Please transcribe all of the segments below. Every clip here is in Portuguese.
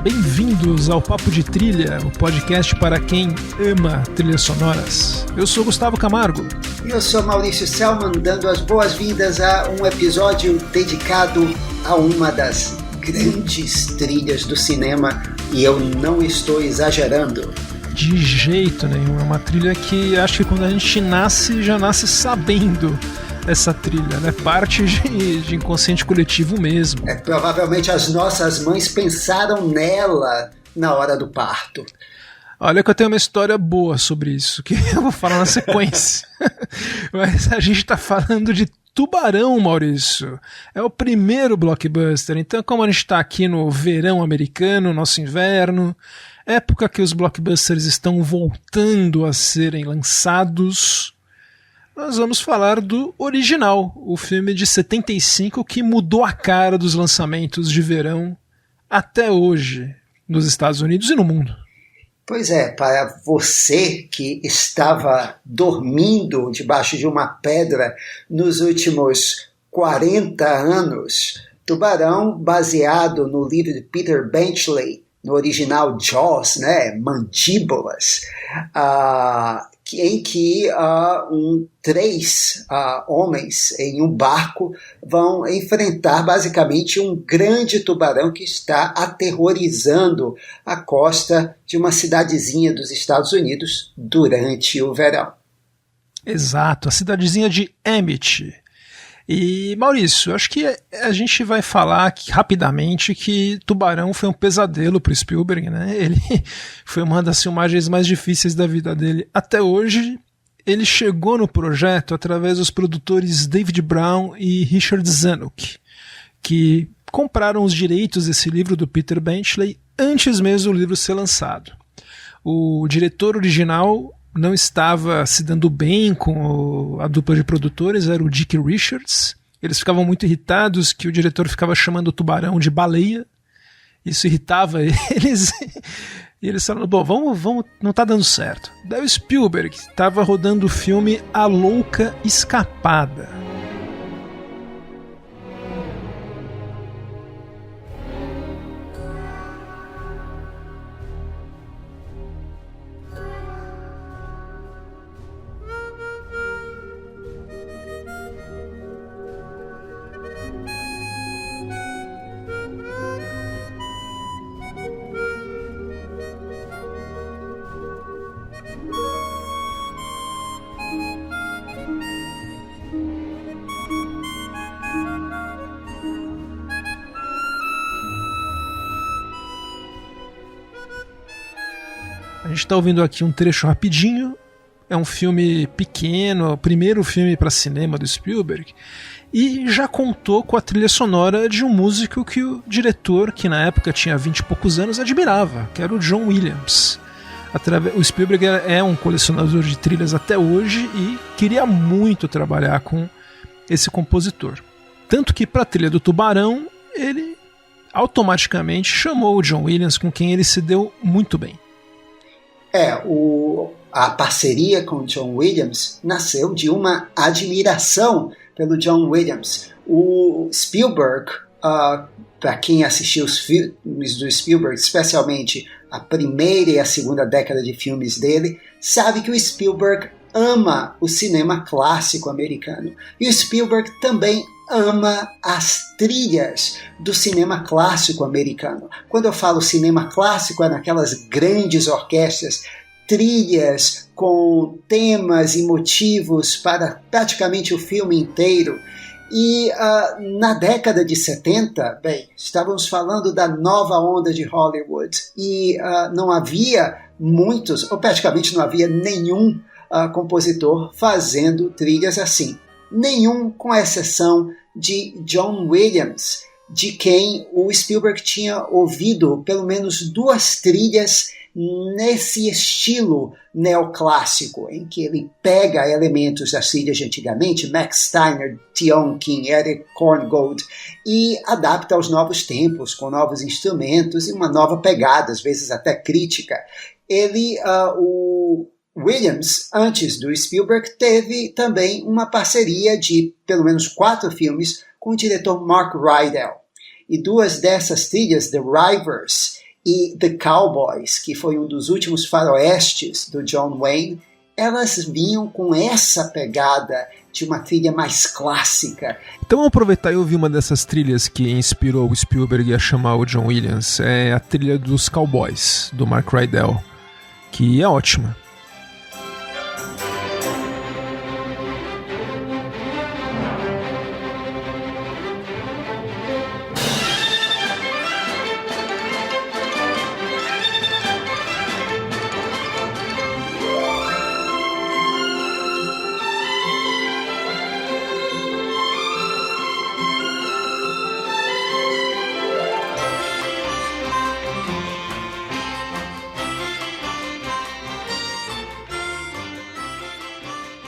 Bem-vindos ao Papo de Trilha, o podcast para quem ama trilhas sonoras. Eu sou Gustavo Camargo. E eu sou Maurício Selman, dando as boas-vindas a um episódio dedicado a uma das grandes trilhas do cinema, e eu não estou exagerando. De jeito nenhum, é uma trilha que acho que quando a gente nasce, já nasce sabendo essa trilha, né? Parte de inconsciente coletivo mesmo. Provavelmente as nossas mães pensaram nela na hora do parto. Olha que eu tenho uma história boa sobre isso, que eu vou falar na sequência. Mas a gente tá falando de Tubarão, Maurício. É o primeiro blockbuster, então como a gente tá aqui no verão americano, nosso inverno, época que os blockbusters estão voltando a serem lançados, nós vamos falar do original, o filme de 75 que mudou a cara dos lançamentos de verão até hoje, nos Estados Unidos e no mundo. Pois é, para você que estava dormindo debaixo de uma pedra nos últimos 40 anos, Tubarão, baseado no livro de Peter Benchley, no original Jaws, né, Mandíbulas, em que três homens em um barco vão enfrentar basicamente um grande tubarão que está aterrorizando a costa de uma cidadezinha dos Estados Unidos durante o verão. Exato, a cidadezinha de Emmett. E, Maurício, acho que a gente vai falar aqui, rapidamente, que Tubarão foi um pesadelo para o Spielberg, né? Ele foi uma das filmagens mais difíceis da vida dele até hoje. Ele chegou no projeto através dos produtores David Brown e Richard Zanuck, que compraram os direitos desse livro do Peter Benchley antes mesmo do livro ser lançado. O diretor original não estava se dando bem com a dupla de produtores, era o Dick Richards. Eles ficavam muito irritados que o diretor ficava chamando o tubarão de baleia. Isso irritava eles. E eles falaram, bom, vamos, não tá dando certo. Daí o Spielberg estava rodando o filme A Louca Escapada. A gente está ouvindo aqui um trecho rapidinho, é um filme pequeno, o primeiro filme para cinema do Spielberg, e já contou com a trilha sonora de um músico que o diretor, que na época tinha 20 e poucos anos, admirava, que era o John Williams. O Spielberg é um colecionador de trilhas até hoje e queria muito trabalhar com esse compositor. Tanto que para a trilha do Tubarão, ele automaticamente chamou o John Williams, com quem ele se deu muito bem. A parceria com John Williams nasceu de uma admiração pelo John Williams. O Spielberg, para quem assistiu os filmes do Spielberg, especialmente a primeira e a segunda década de filmes dele, sabe que o Spielberg ama o cinema clássico americano. E o Spielberg também ama as trilhas do cinema clássico americano. Quando eu falo cinema clássico, é naquelas grandes orquestras, trilhas com temas e motivos para praticamente o filme inteiro. E na década de 70, estávamos falando da nova onda de Hollywood e não havia muitos, ou praticamente não havia nenhum compositor fazendo trilhas assim. Nenhum, com exceção de John Williams. de quem o Spielberg tinha ouvido pelo menos 2 trilhas nesse estilo neoclássico, em que ele pega elementos das trilhas de antigamente, Max Steiner, Tion King, Eric Korngold, e adapta aos novos tempos, com novos instrumentos e uma nova pegada, às vezes até crítica. O Williams, antes do Spielberg, teve também uma parceria de pelo menos 4 filmes com o diretor Mark Rydell. E 2 dessas trilhas, The Rivers e The Cowboys, que foi um dos últimos faroestes do John Wayne, elas vinham com essa pegada de uma trilha mais clássica. Então vamos aproveitar e ouvir uma dessas trilhas que inspirou o Spielberg a chamar o John Williams. É a trilha dos Cowboys, do Mark Rydell, que é ótima.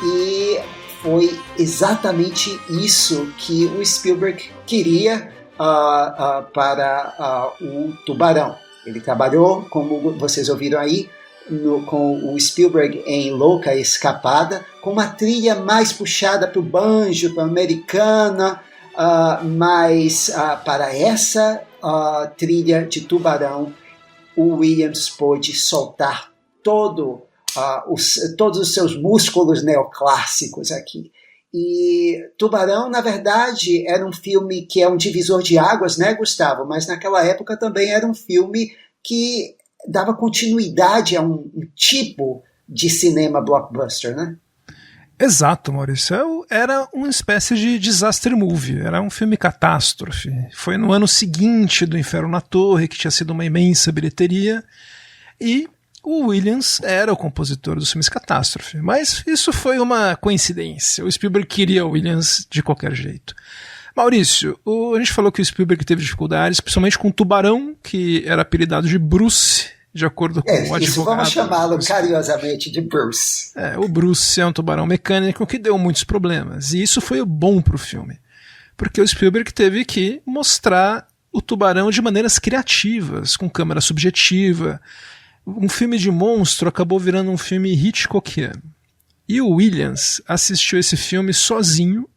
E foi exatamente isso que o Spielberg queria para o Tubarão. Ele trabalhou, como vocês ouviram aí, com o Spielberg em Louca Escapada, com uma trilha mais puxada para o banjo, para a americana, mas para essa trilha de Tubarão, o Williams pôde soltar todos os seus músculos neoclássicos aqui. E Tubarão, na verdade, era um filme que é um divisor de águas, né, Gustavo? Mas naquela época também era um filme que dava continuidade a um tipo de cinema blockbuster, né? Exato, Maurício. Era uma espécie de disaster movie, era um filme catástrofe. Foi no ano seguinte do Inferno na Torre, que tinha sido uma imensa bilheteria, e o Williams era o compositor dos filmes catástrofe, mas isso foi uma coincidência. O Spielberg queria o Williams de qualquer jeito. Maurício, a gente falou que o Spielberg teve dificuldades, principalmente com o Tubarão, que era apelidado de Bruce, de acordo com o advogado. Isso, vamos chamá-lo carinhosamente de Bruce. O Bruce é um tubarão mecânico que deu muitos problemas, e isso foi bom para o filme, porque o Spielberg teve que mostrar o tubarão de maneiras criativas, com câmera subjetiva. Um filme de monstro acabou virando um filme Hitchcockiano. E o Williams assistiu esse filme sozinho,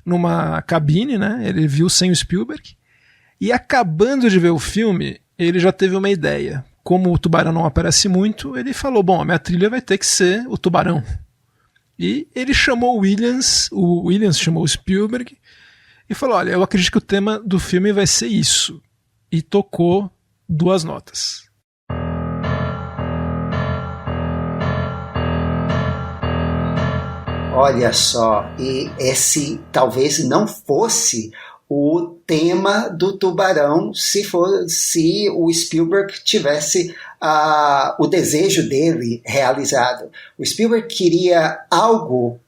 numa cabine, né? Ele viu sem o Spielberg, e acabando de ver o filme, ele já teve uma ideia. Como o tubarão não aparece muito, ele falou, bom, a minha trilha vai ter que ser o tubarão. E ele chamou o Williams chamou o Spielberg, e falou, olha, eu acredito que o tema do filme vai ser isso. E tocou 2 notas. Olha só, e esse talvez não fosse o tema do Tubarão se o Spielberg tivesse o desejo dele realizado. O Spielberg queria algo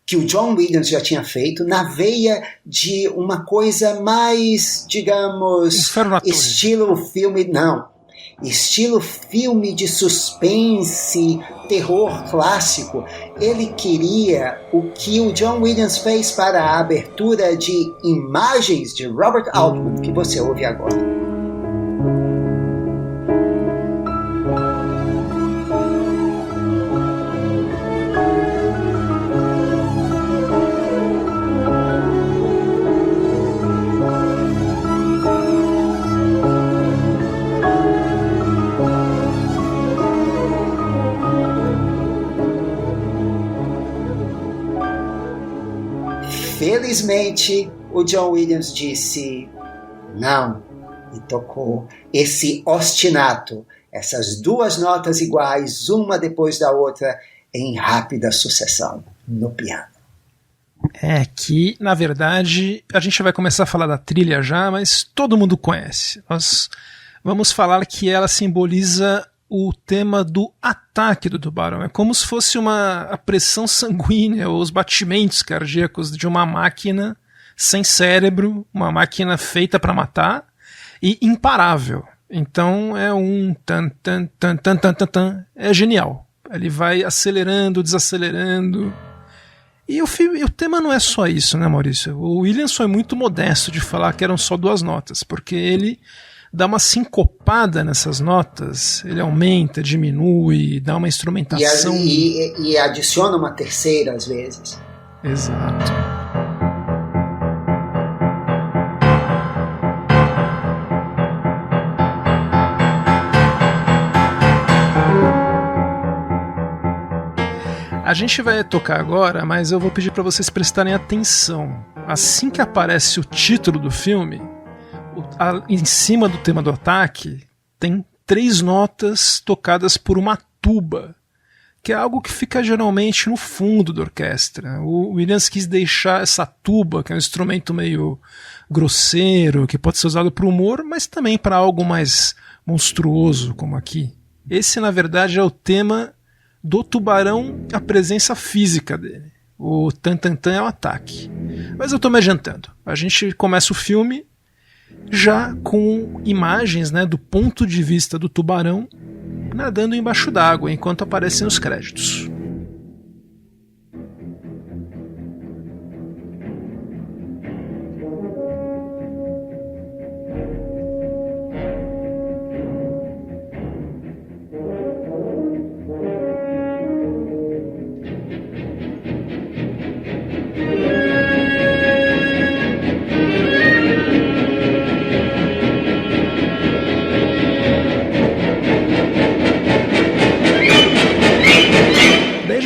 que o John Williams já tinha feito, na veia de uma coisa mais, digamos, estilo filme de suspense, terror clássico. Ele queria o que o John Williams fez para a abertura de Imagens de Robert Altman, que você ouve agora. Felizmente, o John Williams disse não e tocou esse ostinato, essas 2 notas iguais, uma depois da outra, em rápida sucessão, no piano. Que, na verdade, a gente vai começar a falar da trilha já, mas todo mundo conhece. Nós vamos falar que ela simboliza o tema do ataque do tubarão. É como se fosse a pressão sanguínea ou os batimentos cardíacos de uma máquina sem cérebro, uma máquina feita para matar e imparável. Então é um tan tan tan tan tan tan tan, é genial. Ele vai acelerando, desacelerando. E o tema não é só isso, né, Maurício? O Williams foi muito modesto de falar que eram só 2 notas, porque ele dá uma sincopada nessas notas, ele aumenta, diminui, dá uma instrumentação. E adiciona uma terceira às vezes. Exato. A gente vai tocar agora, mas eu vou pedir para vocês prestarem atenção. Assim que aparece o título do filme, em cima do tema do ataque, tem 3 notas tocadas por uma tuba, que é algo que fica geralmente no fundo da orquestra. O Williams quis deixar essa tuba, que é um instrumento meio grosseiro, que pode ser usado para humor, mas também para algo mais monstruoso, como aqui. Esse, na verdade, é o tema do Tubarão, a presença física dele. O tan-tan-tan é o ataque. Mas eu estou me adiantando. A gente começa o filme já com imagens, né, do ponto de vista do tubarão nadando embaixo d'água enquanto aparecem os créditos.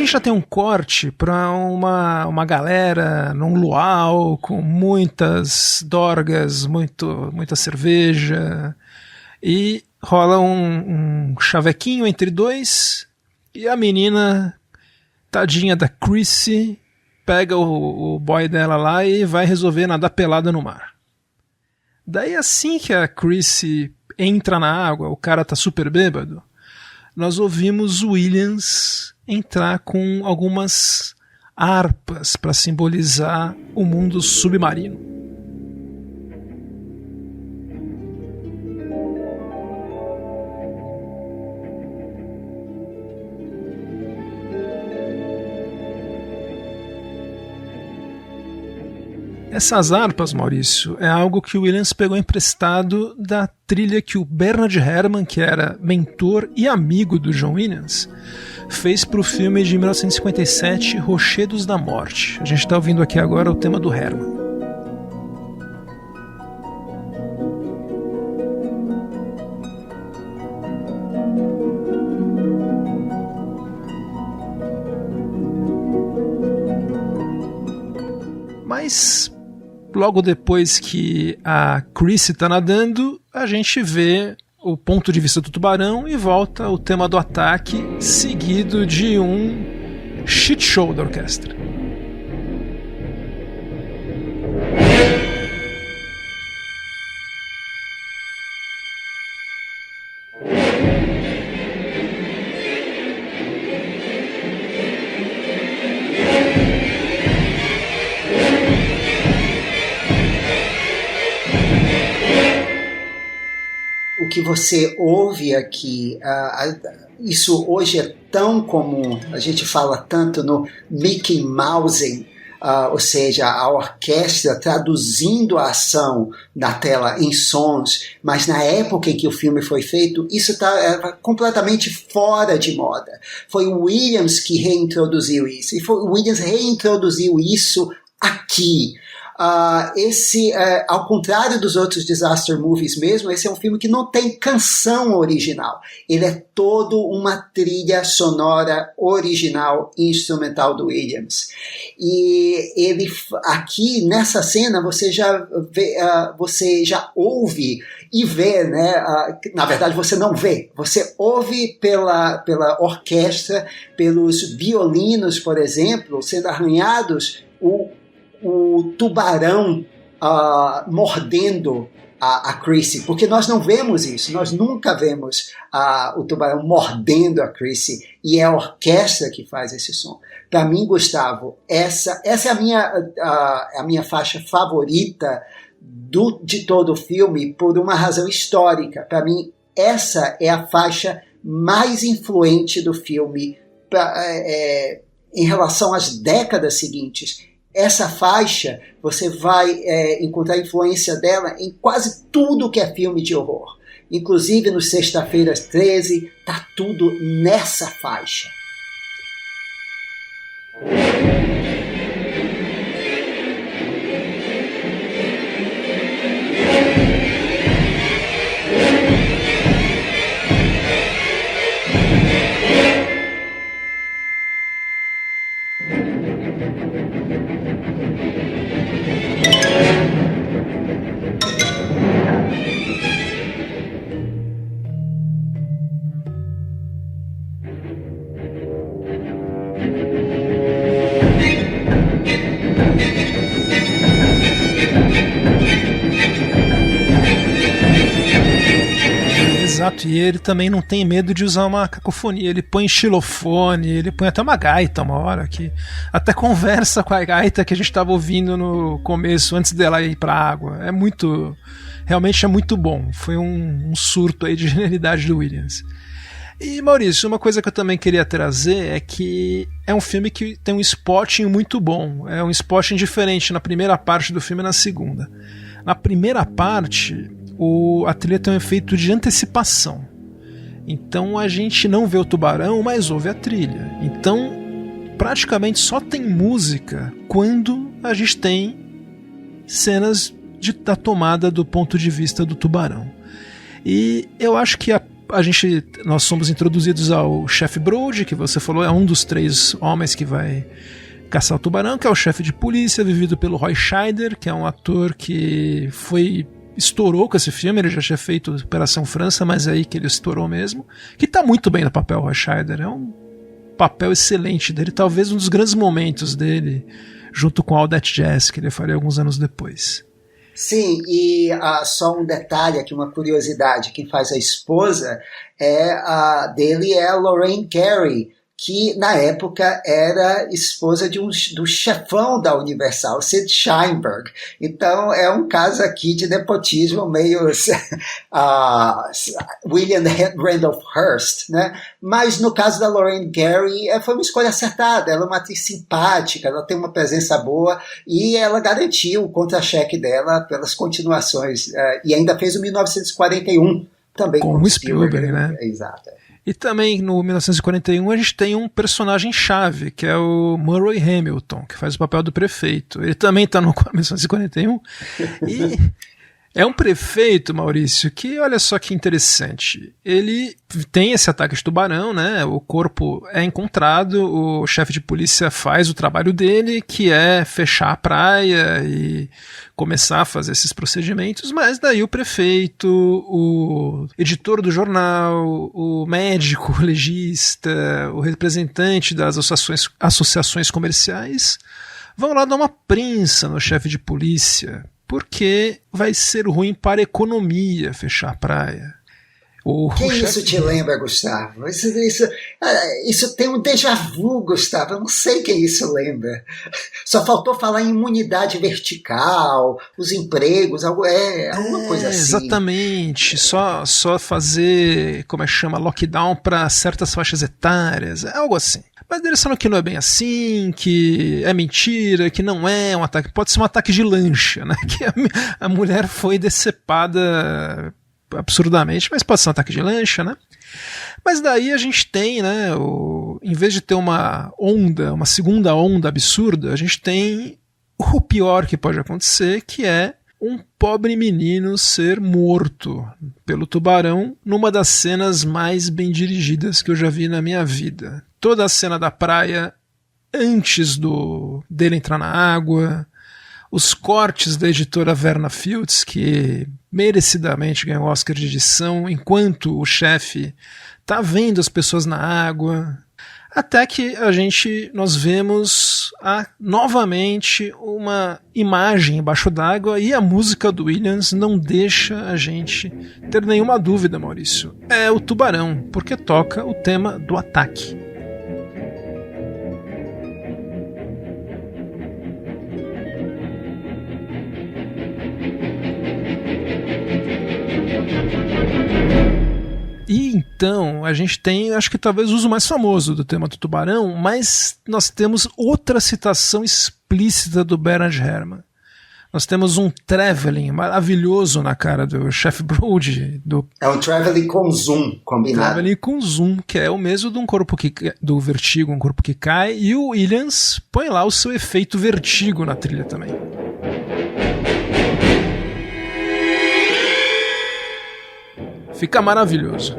Já tem um corte para uma galera num luau com muitas dorgas, muita cerveja, e rola um chavequinho entre 2 e a menina, tadinha da Chrissy, pega o boy dela lá e vai resolver nadar pelada no mar. Daí assim que a Chrissy entra na água, o cara tá super bêbado, nós ouvimos o Williams entrar com algumas harpas para simbolizar o mundo submarino. Essas harpas, Maurício, é algo que o Williams pegou emprestado da trilha que o Bernard Herrmann, que era mentor e amigo do John Williams, fez para o filme de 1957, Rochedos da Morte. A gente está ouvindo aqui agora o tema do Herrmann. Mas logo depois que a Chrissy está nadando, a gente vê o ponto de vista do tubarão e volta o tema do ataque, seguido de um shit show da orquestra. O que você ouve aqui, isso hoje é tão comum, a gente fala tanto no Mickey Mousing, ou seja, a orquestra traduzindo a ação na tela em sons, mas na época em que o filme foi feito, isso estava completamente fora de moda. Foi o Williams que reintroduziu isso, e o Williams reintroduziu isso aqui. Ao contrário dos outros disaster movies mesmo, esse é um filme que não tem canção original. Ele é todo uma trilha sonora original instrumental do Williams. E ele aqui nessa cena você já vê, você já ouve e vê, né? Na verdade você não vê, você ouve pela orquestra, pelos violinos, por exemplo, sendo arranhados o tubarão mordendo a Chrissy, porque nós não vemos isso, nós nunca vemos o tubarão mordendo a Chrissy, e é a orquestra que faz esse som. Para mim, Gustavo, essa é a minha faixa favorita de todo o filme, por uma razão histórica. Para mim, essa é a faixa mais influente do filme em relação às décadas seguintes. Essa faixa, você vai encontrar a influência dela em quase tudo que é filme de horror. Inclusive, no Sexta-feira 13, tá tudo nessa faixa. Exato, e ele também não tem medo de usar uma cacofonia, ele põe xilofone, ele põe até uma gaita uma hora, que até conversa com a gaita que a gente estava ouvindo no começo, antes dela ir pra água. Realmente é muito bom, foi um surto aí de genialidade do Williams. E Maurício, uma coisa que eu também queria trazer é que é um filme que tem um spotting muito bom, é um spotting diferente na primeira parte do filme e na segunda. Na primeira parte, a trilha tem um efeito de antecipação. Então a gente não vê o tubarão, mas ouve a trilha. Então praticamente só tem música quando a gente tem cenas da tomada do ponto de vista do tubarão. E eu acho que nós somos introduzidos ao chefe Brody, que você falou, é um dos 3 homens que vai caçar o tubarão, que é o chefe de polícia, vivido pelo Roy Scheider, que é um ator que estourou com esse filme. Ele já tinha feito Operação França, mas é aí que ele estourou mesmo, que tá muito bem no papel. Roy Scheider é um papel excelente dele, talvez um dos grandes momentos dele, junto com All That Jazz, que ele faria alguns anos depois. Sim, e só um detalhe aqui, uma curiosidade, quem faz a esposa dele é a Lorraine Gary, que na época era esposa do chefão da Universal, Sid Sheinberg. Então é um caso aqui de nepotismo meio William Randolph Hearst, né? Mas no caso da Lorraine Gary foi uma escolha acertada, ela é uma atriz simpática, ela tem uma presença boa e ela garantiu o contra-cheque dela pelas continuações, e ainda fez o 1941 também com o Spielberg, né? Exato. E também no 1941 a gente tem um personagem-chave, que é o Murray Hamilton, que faz o papel do prefeito. Ele também está no 1941. E é um prefeito, Maurício, que olha só que interessante. Ele tem esse ataque de tubarão, né? O corpo é encontrado, o chefe de polícia faz o trabalho dele, que é fechar a praia e começar a fazer esses procedimentos, mas daí o prefeito, o editor do jornal, o médico, o legista, o representante das associações comerciais vão lá dar uma prensa no chefe de polícia, porque vai ser ruim para a economia fechar a praia. Isso te lembra, Gustavo? Isso tem um déjà vu, Gustavo. Eu não sei quem isso lembra. Só faltou falar em imunidade vertical, os empregos, alguma coisa assim. Exatamente. Só fazer, como é que chama, lockdown para certas faixas etárias, algo assim. Mas eles falam que não é bem assim, que é mentira, que não é um ataque. Pode ser um ataque de lancha, né? Que a mulher foi decepada absurdamente, mas pode ser um ataque de lancha, né? Mas daí a gente tem, né, em vez de ter uma segunda onda absurda, a gente tem o pior que pode acontecer, que é um pobre menino ser morto pelo tubarão numa das cenas mais bem dirigidas que eu já vi na minha vida. Toda a cena da praia antes dele entrar na água, os cortes da editora Verna Fields, que merecidamente ganhou o Oscar de edição, enquanto o chefe tá vendo as pessoas na água. Até que nós vemos novamente uma imagem embaixo d'água e a música do Williams não deixa a gente ter nenhuma dúvida, Maurício. É o tubarão, porque toca o tema do ataque. E então a gente tem, acho que talvez o uso mais famoso do tema do tubarão, mas nós temos outra citação explícita do Bernard Herrmann. Nós temos um traveling maravilhoso na cara do Chef Brody. É um traveling com zoom combinado. Traveling com zoom, que é o mesmo do Vertigo, um corpo que cai, e o Williams põe lá o seu efeito vertigo na trilha também. Fica maravilhoso.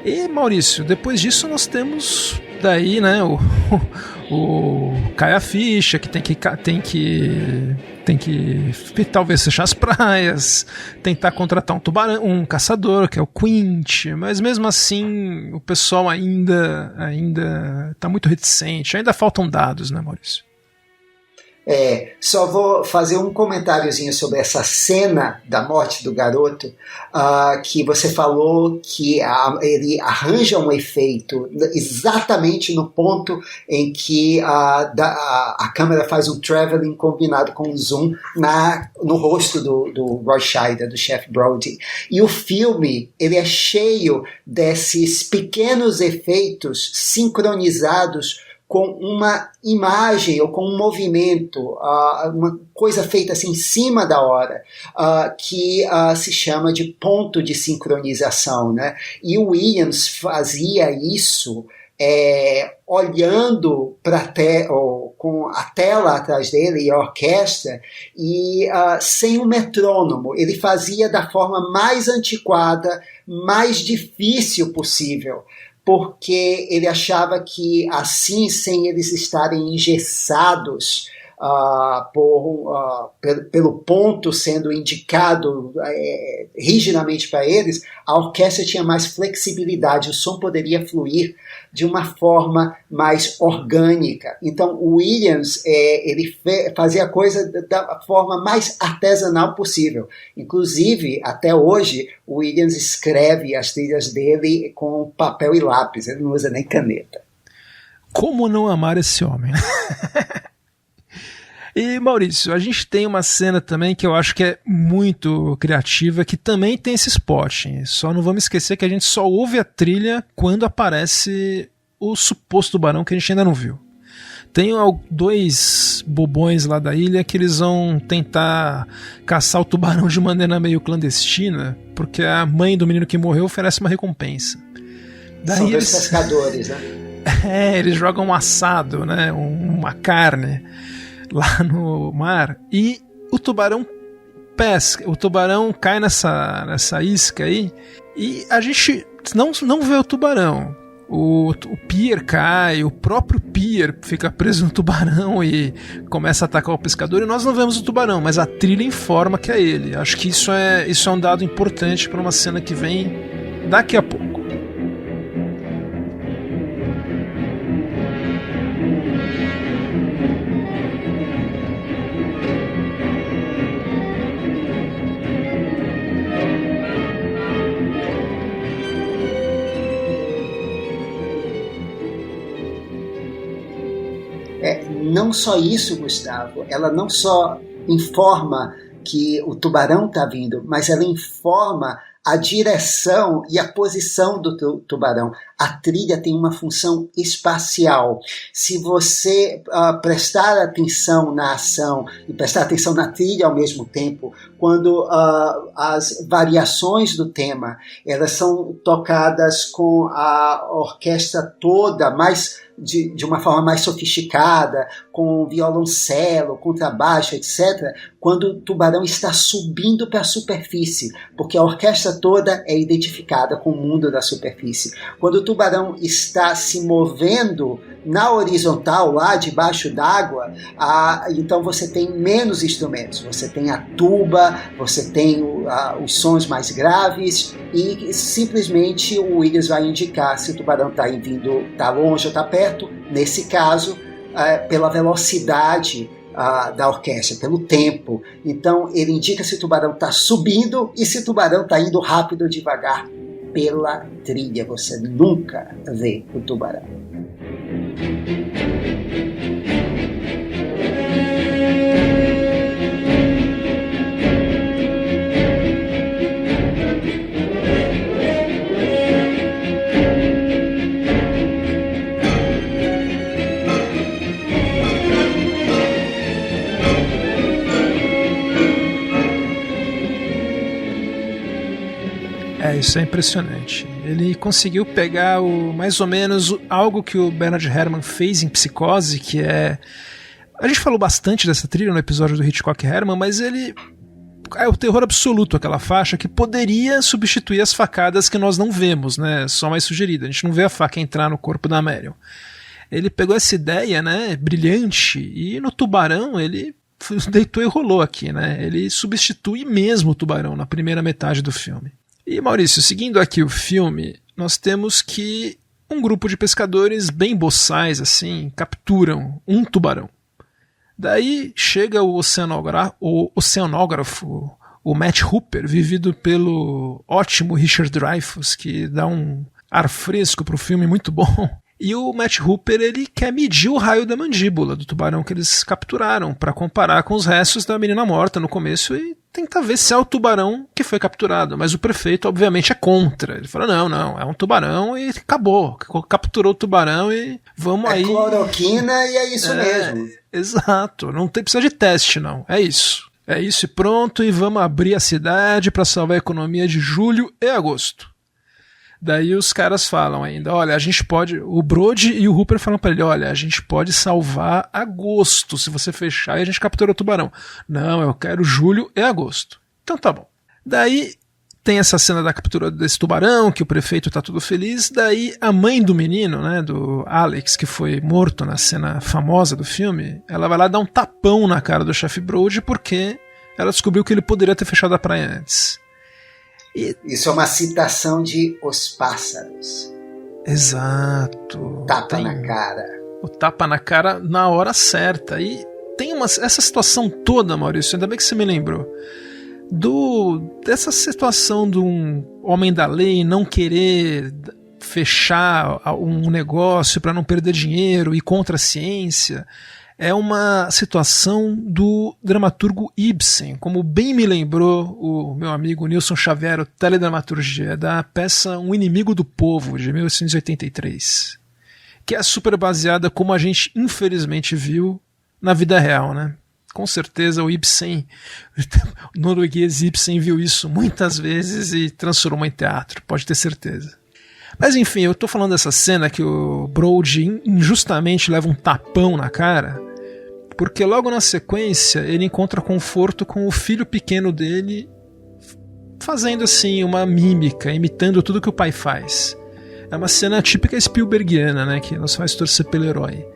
E Maurício, depois disso nós temos daí, né, o cai a ficha, que tem que talvez fechar as praias, tentar contratar um caçador, que é o Quint, mas mesmo assim o pessoal ainda está muito reticente, ainda faltam dados, né, Maurício? Só vou fazer um comentáriozinho sobre essa cena da morte do garoto, que você falou que ele arranja um efeito exatamente no ponto em que a câmera faz um traveling combinado com um zoom no rosto do Roy Scheider, do Chef Brody. E o filme, ele é cheio desses pequenos efeitos sincronizados com uma imagem ou com um movimento, uma coisa feita assim em cima da hora, que se chama de ponto de sincronização, né? E o Williams fazia isso olhando para com a tela atrás dele e a orquestra, e sem um metrônomo. Ele fazia da forma mais antiquada, mais difícil possível, porque ele achava que assim, sem eles estarem engessados pelo ponto sendo indicado rigidamente para eles, a orquestra tinha mais flexibilidade, o som poderia fluir de uma forma mais orgânica. Então o Williams ele fazia a coisa da forma mais artesanal possível. Inclusive, até hoje, o Williams escreve as trilhas dele com papel e lápis, ele não usa nem caneta. Como não amar esse homem? E Maurício, a gente tem uma cena também que eu acho que é muito criativa, que também tem esse spot. Só não vamos esquecer que a gente só ouve a trilha quando aparece o suposto tubarão que a gente ainda não viu. Tem dois bobões lá da ilha que eles vão tentar caçar o tubarão de maneira meio clandestina, porque a mãe do menino que morreu oferece uma recompensa. Daí são dois pescadores, né? Eles jogam um assado, né? Uma carne lá no mar, e o tubarão pesca, o tubarão cai nessa isca aí, e a gente não vê o tubarão. O Pier cai, o próprio Pier fica preso no tubarão e começa a atacar o pescador, e nós não vemos o tubarão, mas a trilha informa que é ele. Acho que isso é um dado importante para uma cena que vem daqui a pouco. Não só isso, Gustavo, ela não só informa que o tubarão está vindo, mas ela informa a direção e a posição do tubarão. A trilha tem uma função espacial. Se você prestar atenção na ação e prestar atenção na trilha ao mesmo tempo, quando as variações do tema elas são tocadas com a orquestra toda de uma forma mais sofisticada, com violoncelo, contrabaixo, etc., quando o tubarão está subindo para a superfície, porque a orquestra toda é identificada com o mundo da superfície. Quando o tubarão está se movendo na horizontal, lá debaixo d'água, então você tem menos instrumentos. Você tem a tuba, você tem os sons mais graves, e simplesmente o Williams vai indicar se o tubarão está vindo, está longe ou está perto, nesse caso, pela velocidade da orquestra, pelo tempo. Então ele indica se o tubarão está subindo e se o tubarão está indo rápido ou devagar pela trilha. Você nunca vê o tubarão. Isso é impressionante. Ele conseguiu pegar mais ou menos algo que o Bernard Herrmann fez em Psicose, que é... A gente falou bastante dessa trilha no episódio do Hitchcock Herrmann, mas ele... É o terror absoluto, aquela faixa que poderia substituir as facadas que nós não vemos, né? Só mais sugerida. A gente não vê a faca entrar no corpo da Marion. Ele pegou essa ideia, né, brilhante, e no Tubarão ele deitou e rolou aqui, né? Ele substitui mesmo o tubarão na primeira metade do filme. E Maurício, seguindo aqui o filme, nós temos que um grupo de pescadores bem boçais assim capturam um tubarão. Daí chega o oceanógrafo, o Matt Hooper, vivido pelo ótimo Richard Dreyfuss, que dá um ar fresco pro filme muito bom. E o Matt Hooper, ele quer medir o raio da mandíbula do tubarão que eles capturaram para comparar com os restos da menina morta no começo e tentar ver se é o tubarão que foi capturado. Mas o prefeito, obviamente, é contra. Ele fala, não, é um tubarão e acabou. Capturou o tubarão e vamos aí... É cloroquina e é isso mesmo. Exato. Não precisa de teste, não. É isso. É isso e pronto, e vamos abrir a cidade para salvar a economia de julho e agosto. Daí os caras falam ainda, olha, a gente pode... O Brody e o Hooper falam pra ele, olha, a gente pode salvar agosto se você fechar e a gente captura o tubarão. Não, eu quero julho e agosto. Então tá bom. Daí tem essa cena da captura desse tubarão, que o prefeito tá todo feliz. Daí a mãe do menino, né, do Alex, que foi morto na cena famosa do filme, ela vai lá dar um tapão na cara do chefe Brody porque ela descobriu que ele poderia ter fechado a praia antes. Isso é uma citação de Os Pássaros. Exato. Tapa na cara. O tapa na cara na hora certa. E tem essa situação toda, Maurício, ainda bem que você me lembrou. Dessa situação de um homem da lei não querer fechar um negócio para não perder dinheiro e contra a ciência. É uma situação do dramaturgo Ibsen, como bem me lembrou o meu amigo Nilson Xavier, o Teledramaturgia, da peça Um Inimigo do Povo, de 1883, que é super baseada, como a gente infelizmente viu, na vida real, né? Com certeza o Ibsen, o norueguês Ibsen viu isso muitas vezes e transformou em teatro, pode ter certeza. Mas enfim, eu tô falando dessa cena que o Brody injustamente leva um tapão na cara, porque logo na sequência ele encontra conforto com o filho pequeno dele fazendo assim uma mímica, imitando tudo que o pai faz. É uma cena típica Spielbergiana, né, que nos faz torcer pelo herói.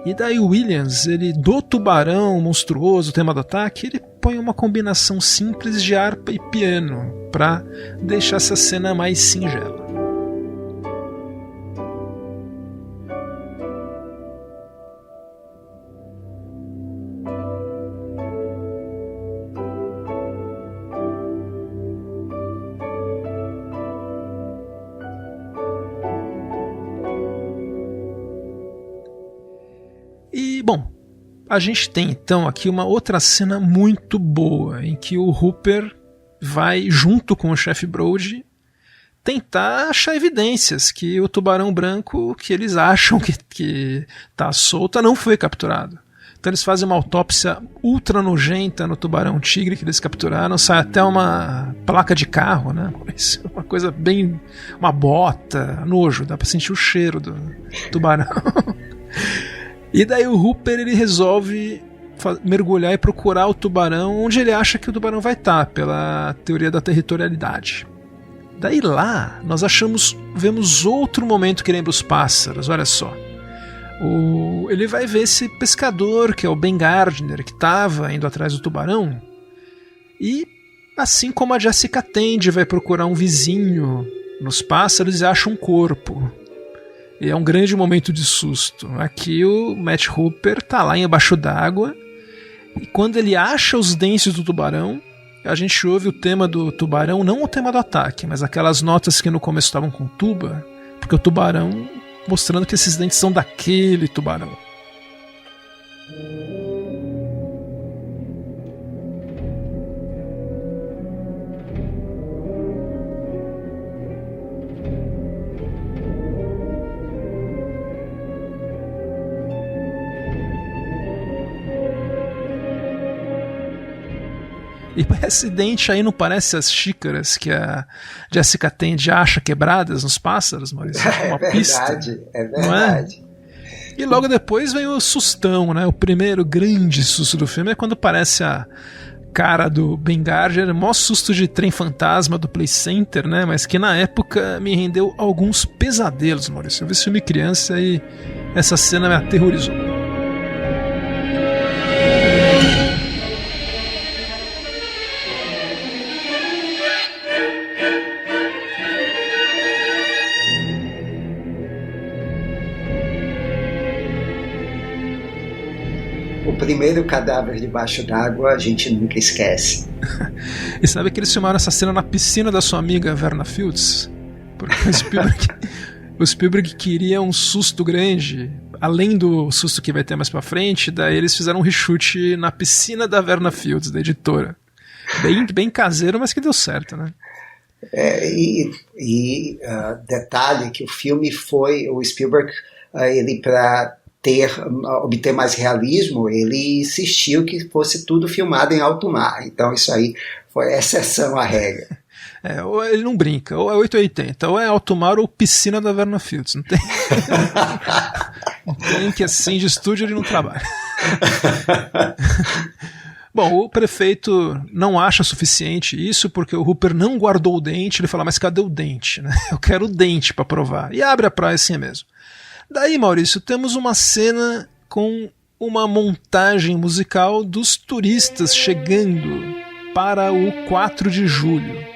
E daí o Williams, ele do tubarão monstruoso, o tema do ataque, ele põe uma combinação simples de harpa e piano para deixar essa cena mais singela. Bom, a gente tem então aqui uma outra cena muito boa, em que o Hooper vai, junto com o chefe Brody, tentar achar evidências que o tubarão branco que eles acham que tá solta não foi capturado. Então eles fazem uma autópsia ultra nojenta no tubarão tigre que eles capturaram, sai até uma placa de carro, né? Uma coisa bem... uma bota, nojo, dá pra sentir o cheiro do tubarão. E daí o Hooper ele resolve mergulhar e procurar o tubarão onde ele acha que o tubarão vai estar, pela teoria da territorialidade. Daí lá, nós vemos outro momento que lembra os pássaros, olha só. Ele vai ver esse pescador, que é o Ben Gardner, que estava indo atrás do tubarão, e assim como a Jessica Tandy vai procurar um vizinho nos pássaros e acha um corpo. E é um grande momento de susto. Aqui o Matt Hooper tá lá embaixo d'água, e quando ele acha os dentes do tubarão, a gente ouve o tema do tubarão, não o tema do ataque, mas aquelas notas que no começo estavam com tuba, porque o tubarão mostrando que esses dentes são daquele tubarão. E esse dente aí não parece as xícaras que a Jessica Tandy acha quebradas nos pássaros, Maurício? Uma verdade, pista, é verdade. E logo depois vem o sustão, né? O primeiro grande susto do filme é quando aparece a cara do Ben Gardner, maior susto de trem fantasma do Play Center, né? Mas que na época me rendeu alguns pesadelos, Maurício. Eu vi esse filme criança e essa cena me aterrorizou. O primeiro cadáver debaixo d'água a gente nunca esquece. E sabe que eles filmaram essa cena na piscina da sua amiga Verna Fields? Porque o Spielberg queria um susto grande, além do susto que vai ter mais pra frente, daí eles fizeram um reshoot na piscina da Verna Fields, da editora. Bem caseiro, mas que deu certo, né? Detalhe que o filme foi, o Spielberg, ele para obter mais realismo, ele insistiu que fosse tudo filmado em alto mar. Então isso aí foi exceção à regra. Ou ele não brinca, ou é 880, ou é alto mar ou piscina da Verna Fields. Não tem, não tem que assim de estúdio ele não trabalha. Bom, o prefeito não acha suficiente isso porque o Hooper não guardou o dente. Ele fala, mas cadê o dente? Né? Eu quero o dente para provar. E abre a praia assim mesmo. Daí, Maurício, temos uma cena com uma montagem musical dos turistas chegando para o 4 de julho.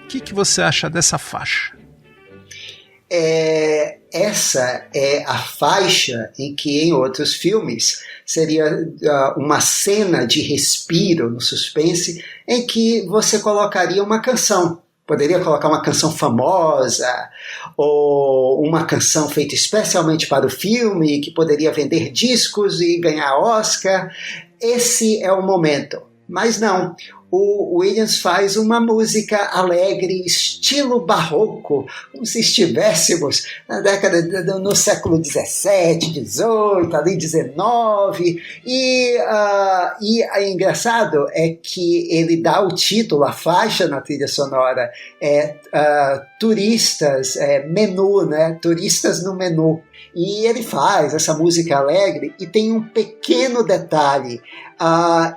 O que você acha dessa faixa? Essa é a faixa em que em outros filmes seria uma cena de respiro no suspense em que você colocaria uma canção. Poderia colocar uma canção famosa ou uma canção feita especialmente para o filme que poderia vender discos e ganhar Oscar. Esse é o momento. Mas não. O Williams faz uma música alegre, estilo barroco, como se estivéssemos na década no século XVII, XVIII, ali XIX. E engraçado é que ele dá o título, a faixa na trilha sonora Turistas, menu, né? Turistas no menu. E ele faz essa música alegre e tem um pequeno detalhe.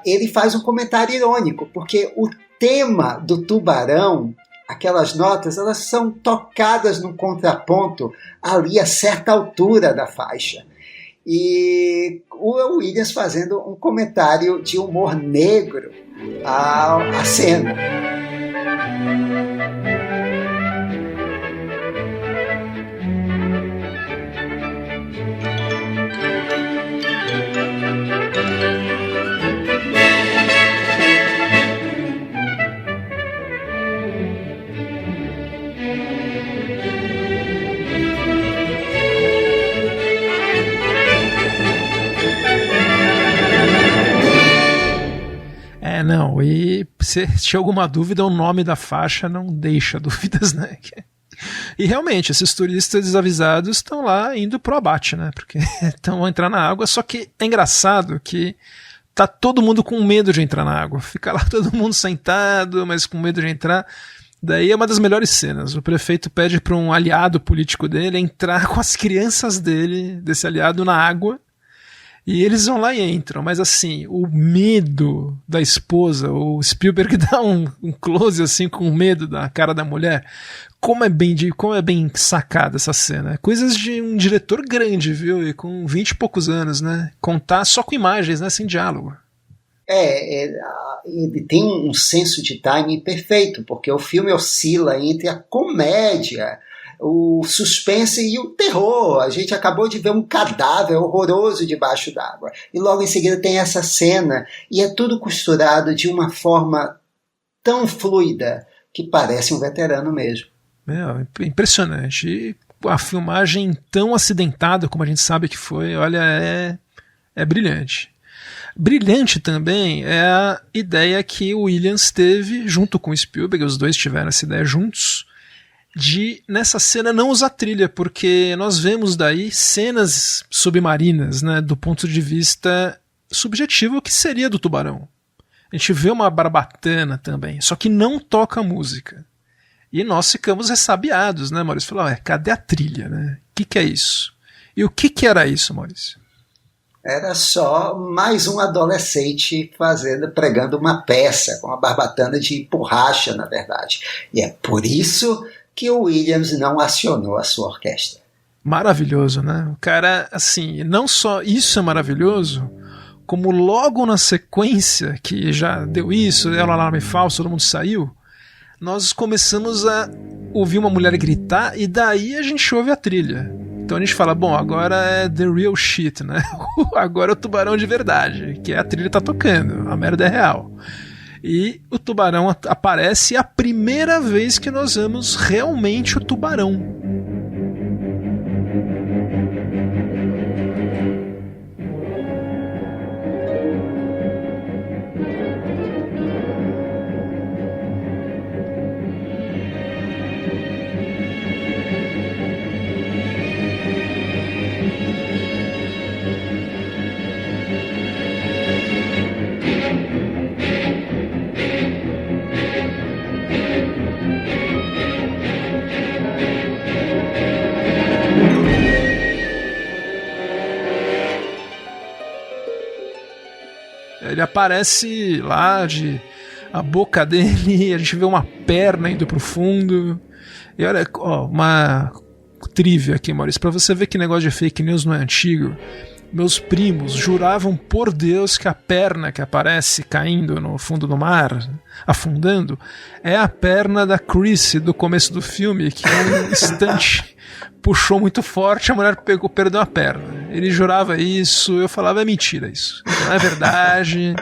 Ele faz um comentário irônico, porque o tema do tubarão, aquelas notas, elas são tocadas num contraponto ali a certa altura da faixa. E o Williams fazendo um comentário de humor negro à cena. não, e se tinha alguma dúvida, o nome da faixa não deixa dúvidas, né? E realmente, esses turistas desavisados estão lá indo pro abate, né? Porque estão entrando na água, só que é engraçado que tá todo mundo com medo de entrar na água. Fica lá todo mundo sentado, mas com medo de entrar. Daí é uma das melhores cenas. O prefeito pede para um aliado político dele entrar com as crianças dele, desse aliado, na água. E eles vão lá e entram. Mas assim, o medo da esposa, o Spielberg dá um close assim com medo da cara da mulher. Como é bem sacada essa cena. Coisas de um diretor grande, viu? E com 20 e poucos anos, né? Contar só com imagens, né? Sem diálogo. Ele tem um senso de timing perfeito, porque o filme oscila entre a comédia, o suspense e o terror. A gente acabou de ver um cadáver horroroso debaixo d'água. E logo em seguida tem essa cena, e é tudo costurado de uma forma tão fluida que parece um veterano mesmo. Impressionante. E a filmagem tão acidentada como a gente sabe que foi, olha, é brilhante. Brilhante também é a ideia que o Williams teve junto com o Spielberg, os dois tiveram essa ideia juntos, de nessa cena não usar trilha, porque nós vemos daí cenas submarinas, né, do ponto de vista subjetivo que seria do tubarão. A gente vê uma barbatana também, só que não toca música. E nós ficamos ressabiados, né, Maurício? Falou, cadê a trilha, né? O que é isso? E o que era isso, Maurício? Era só mais um adolescente pregando uma peça, com uma barbatana de borracha, na verdade. E é por isso que o Williams não acionou a sua orquestra. Maravilhoso, né? O cara, assim, não só isso é maravilhoso, como logo na sequência, que já deu isso, era um alarme falso, todo mundo saiu, nós começamos a ouvir uma mulher gritar e daí a gente ouve a trilha. Então a gente fala, bom, agora é the real shit, né? Agora é o tubarão de verdade, que a trilha tá tocando, a merda é real. E o tubarão aparece, é a primeira vez que nós vemos realmente o tubarão. Ele aparece lá, a boca dele, a gente vê uma perna indo pro fundo. E olha, uma trivia aqui, Maurício, pra você ver que negócio de fake news não é antigo. Meus primos juravam por Deus que a perna que aparece caindo no fundo do mar, afundando, é a perna da Chrissy do começo do filme, que um instante puxou muito forte, a mulher perdeu a perna. Ele jurava isso, eu falava, é mentira isso, não é verdade.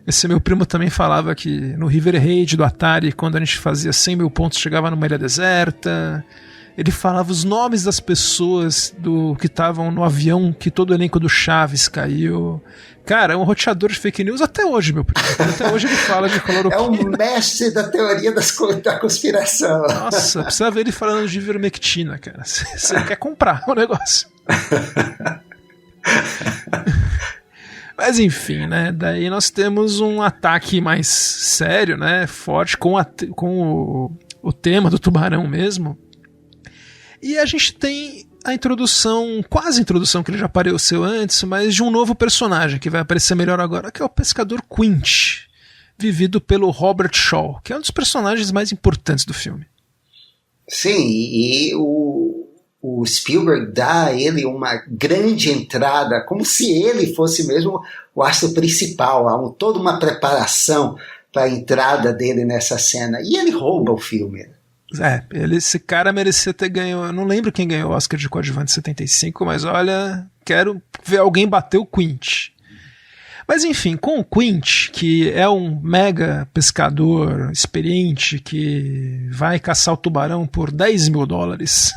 Esse meu primo também falava que no River Raid do Atari, quando a gente fazia 100 mil pontos, chegava numa ilha deserta. Ele falava os nomes das pessoas que estavam no avião que todo o elenco do Chaves caiu. Cara, é um roteador de fake news até hoje, meu primo. Até hoje ele fala de cloroquina. É um mestre da teoria da conspiração. Nossa, precisa ver ele falando de ivermectina, cara. Você quer comprar o negócio. Mas enfim, né? Daí nós temos um ataque mais sério, né? Forte, com o tema do tubarão mesmo. E a gente tem a introdução, quase a introdução que ele já apareceu antes, mas de um novo personagem que vai aparecer melhor agora, que é o pescador Quint, vivido pelo Robert Shaw, que é um dos personagens mais importantes do filme. Sim, e o Spielberg dá a ele uma grande entrada, como se ele fosse mesmo o astro principal. Há toda uma preparação para a entrada dele nessa cena. E ele rouba o filme. Esse cara merecia ter ganho. Eu não lembro quem ganhou o Oscar de coadjuvante em 75, mas olha, quero ver alguém bater o Quint. Mas enfim, com o Quint, que é um mega pescador experiente que vai caçar o tubarão por $10 mil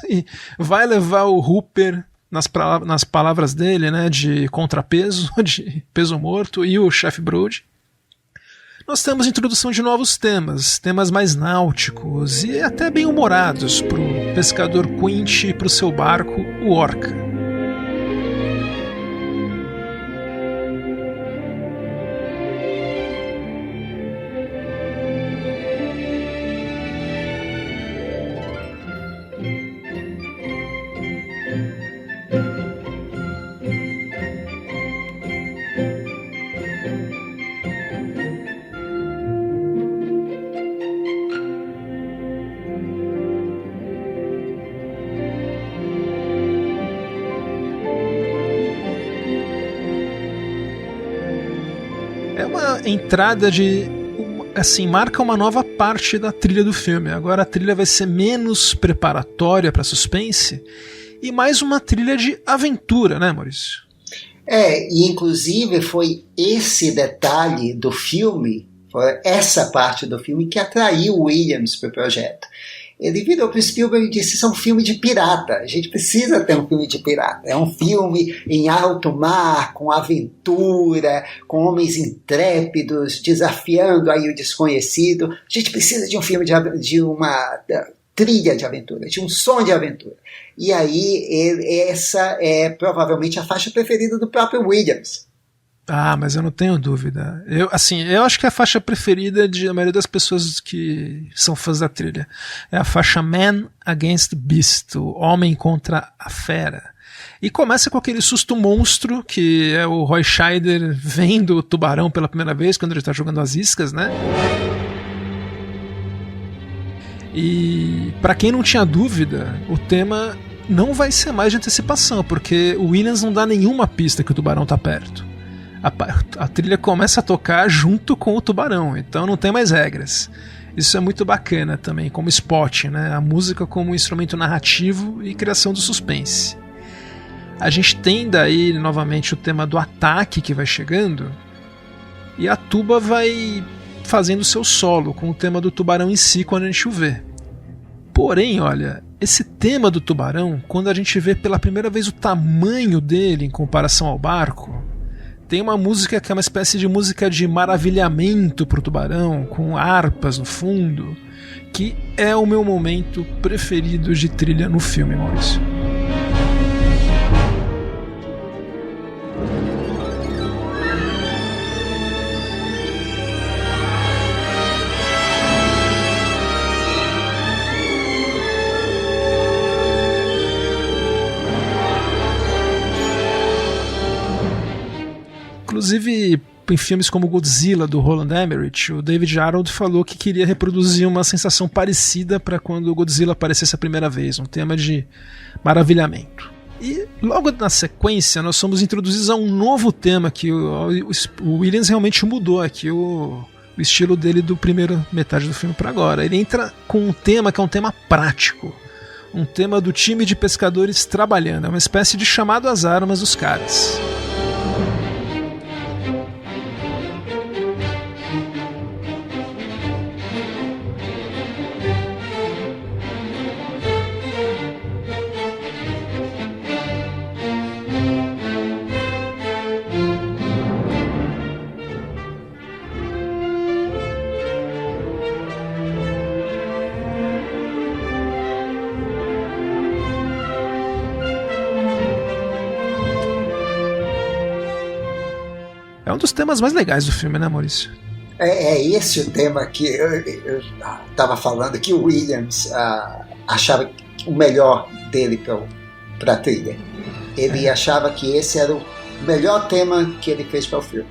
e vai levar o Hooper, nas palavras dele, né, de contrapeso, de peso morto, e o chefe Brody, nós temos introdução de novos temas mais náuticos e até bem humorados para o pescador Quint e para o seu barco, o Orca. Entrada assim, marca uma nova parte da trilha do filme. Agora a trilha vai ser menos preparatória para suspense e mais uma trilha de aventura, né, Maurício? E inclusive foi esse detalhe do filme, foi essa parte do filme que atraiu o Williams para o projeto. Ele virou para o Spielberg e disse: isso é um filme de pirata, a gente precisa ter um filme de pirata. É um filme em alto mar, com aventura, com homens intrépidos, desafiando aí o desconhecido. A gente precisa de um filme de uma trilha de aventura, de um som de aventura. E aí essa é provavelmente a faixa preferida do próprio Williams. Ah, mas eu não tenho dúvida. Eu acho que é a faixa preferida da maioria das pessoas que são fãs da trilha. É a faixa Man Against Beast, o Homem contra a Fera. E começa com aquele susto monstro que é o Roy Scheider vendo o tubarão pela primeira vez quando ele está jogando as iscas, né? E para quem não tinha dúvida, o tema não vai ser mais de antecipação, porque o Williams não dá nenhuma pista que o tubarão está perto. A trilha começa a tocar junto com o tubarão, então não tem mais regras. Isso é muito bacana também, como spot, né? A música como instrumento narrativo e criação do suspense. A gente tem daí novamente o tema do ataque que vai chegando, e a tuba vai fazendo seu solo com o tema do tubarão em si quando a gente o vê. Porém, olha, esse tema do tubarão, quando a gente vê pela primeira vez o tamanho dele em comparação ao barco, tem uma música que é uma espécie de música de maravilhamento pro tubarão, com harpas no fundo, que é o meu momento preferido de trilha no filme, Maurício. Inclusive, em filmes como Godzilla, do Roland Emmerich, o David Arnold falou que queria reproduzir uma sensação parecida para quando o Godzilla aparecesse a primeira vez, um tema de maravilhamento. E logo na sequência nós somos introduzidos a um novo tema que o Williams realmente mudou aqui o estilo dele do primeiro metade do filme para agora. Ele entra com um tema que é um tema prático, um tema do time de pescadores trabalhando, é uma espécie de chamado às armas dos caras. É um dos temas mais legais do filme, né, Maurício? É esse o tema que eu estava falando, que o Williams achava o melhor dele para a trilha. Ele achava que esse era o melhor tema que ele fez para o filme.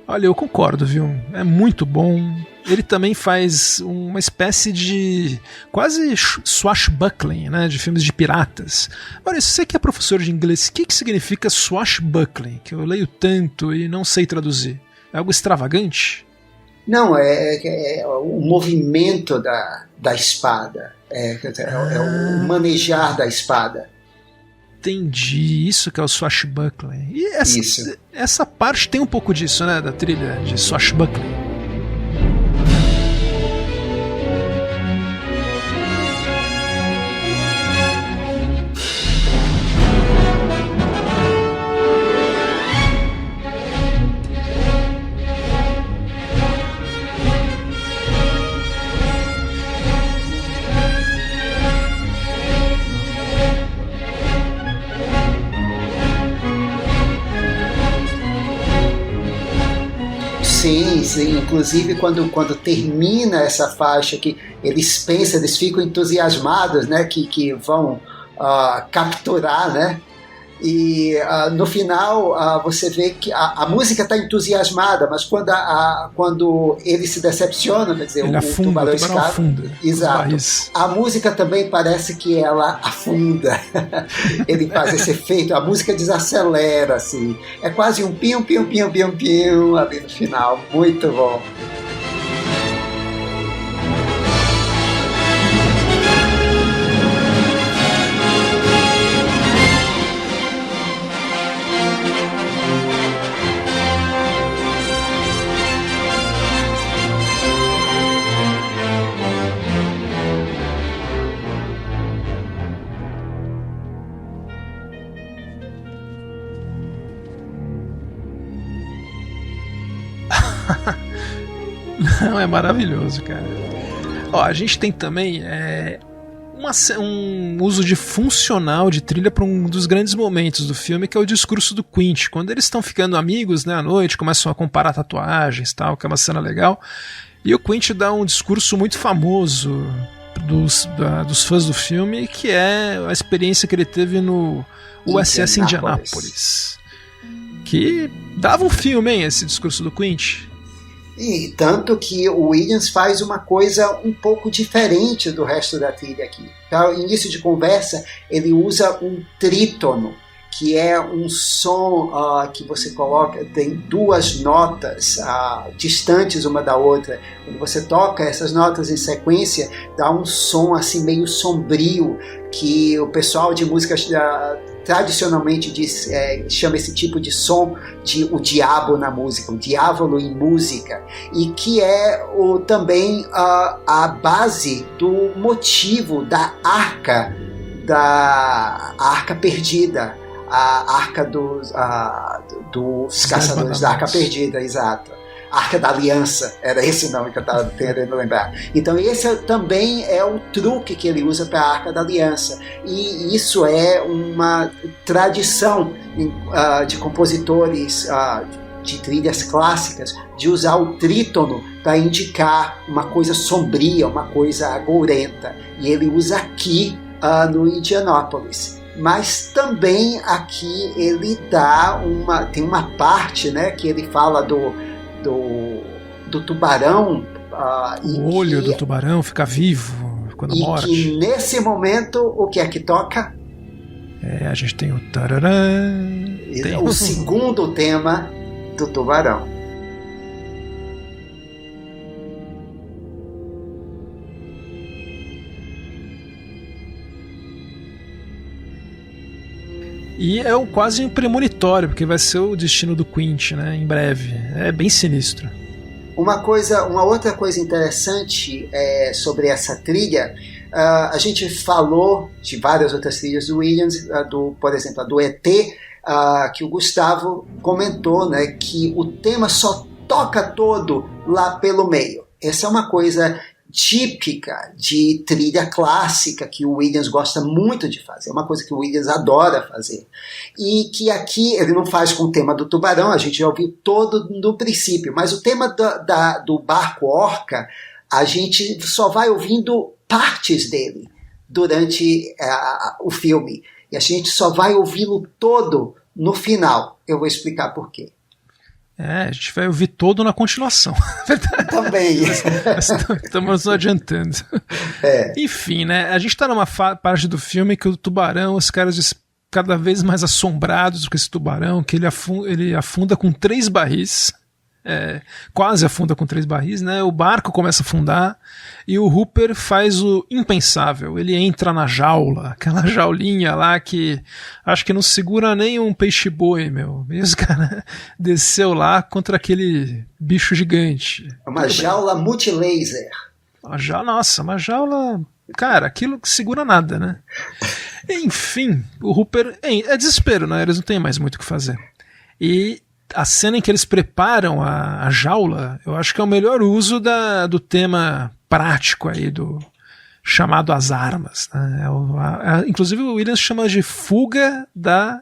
Olha, eu concordo, viu? É muito bom. Ele também faz uma espécie de quase swashbuckling, né, de filmes de piratas. Olha, você que é professor de inglês, o que significa swashbuckling? Que eu leio tanto e não sei traduzir. É algo extravagante? Não, é o movimento da espada, é o manejar da espada. Entendi, isso que é o swashbuckling. E essa parte tem um pouco disso, né, da trilha de swashbuckling. eles, inclusive, quando termina essa faixa, que eles pensam, eles ficam entusiasmados, né, que vão capturar, né? E no final você vê que a música está entusiasmada, mas quando ele se decepciona, quer dizer, ele afunda, tubarão escapa, afunda. Exato. A música também parece que ela afunda. Ele faz esse efeito, a música desacelera, assim. É quase um pium, pium, pium, pium, pium ali no final. Muito bom. Não, é maravilhoso, cara. Ó, a gente tem também um uso de funcional de trilha para um dos grandes momentos do filme, que é o discurso do Quint. Quando eles estão ficando amigos, né, à noite, começam a comparar tatuagens, tal, que é uma cena legal. E o Quint dá um discurso muito famoso dos fãs do filme, que é a experiência que ele teve no USS Indianapolis. Que dava um filme, hein, esse discurso do Quint. E tanto que o Williams faz uma coisa um pouco diferente do resto da trilha aqui. Para o início de conversa, ele usa um trítono, que é um som que você coloca, tem duas notas distantes uma da outra. Quando você toca essas notas em sequência, dá um som assim meio sombrio, que o pessoal de música tradicionalmente chama esse tipo de som de o diabo na música, o diávolo em música, e que é também a base do motivo da arca perdida, a arca dos caçadores da arca perdida, exato. Arca da Aliança, era esse o nome que eu estava tentando lembrar. Então esse também é um truque que ele usa para a Arca da Aliança, e isso é uma tradição de compositores de trilhas clássicas, de usar o trítono para indicar uma coisa sombria, uma coisa agourenta, e ele usa aqui no Indianapolis. Mas também aqui ele tem uma parte, né, que ele fala do tubarão. O olho do tubarão fica vivo quando morre. E que nesse momento, o que é que toca? A gente tem o tararã. O segundo tema do tubarão. E é quase um premonitório, porque vai ser o destino do Quint, né, em breve. É bem sinistro. Uma outra coisa interessante sobre essa trilha, a gente falou de várias outras trilhas do Williams, por exemplo, a do ET, que o Gustavo comentou, né, que o tema só toca todo lá pelo meio. Essa é uma coisa típica de trilha clássica que o Williams gosta muito de fazer, é uma coisa que o Williams adora fazer, e que aqui ele não faz com o tema do tubarão, a gente já ouviu todo no princípio, mas o tema do barco Orca, a gente só vai ouvindo partes dele durante o filme, e a gente só vai ouvi-lo todo no final. Eu vou explicar por quê. A gente vai ouvir todo na continuação. Também. Estamos nos adiantando. Enfim, né? A gente está numa parte do filme que o tubarão, os caras cada vez mais assombrados com esse tubarão, que ele afunda com 3 barris. Quase afunda com 3 barris, né? O barco começa a afundar e o Hooper faz o impensável. Ele entra na jaula, aquela jaulinha lá que acho que não segura nem um peixe-boi, meu. E os caras desceu lá contra aquele bicho gigante. Uma jaula multilaser. Uma jaula... Cara, aquilo que segura nada, né? Enfim, o Hooper... É desespero, né? Eles não têm mais muito o que fazer. E a cena em que eles preparam a jaula, eu acho que é o melhor uso do tema prático aí, chamado às armas, né? Inclusive o Williams chama de fuga da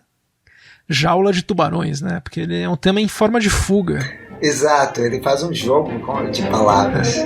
jaula de tubarões, né? Porque ele é um tema em forma de fuga. Exato, ele faz um jogo de palavras.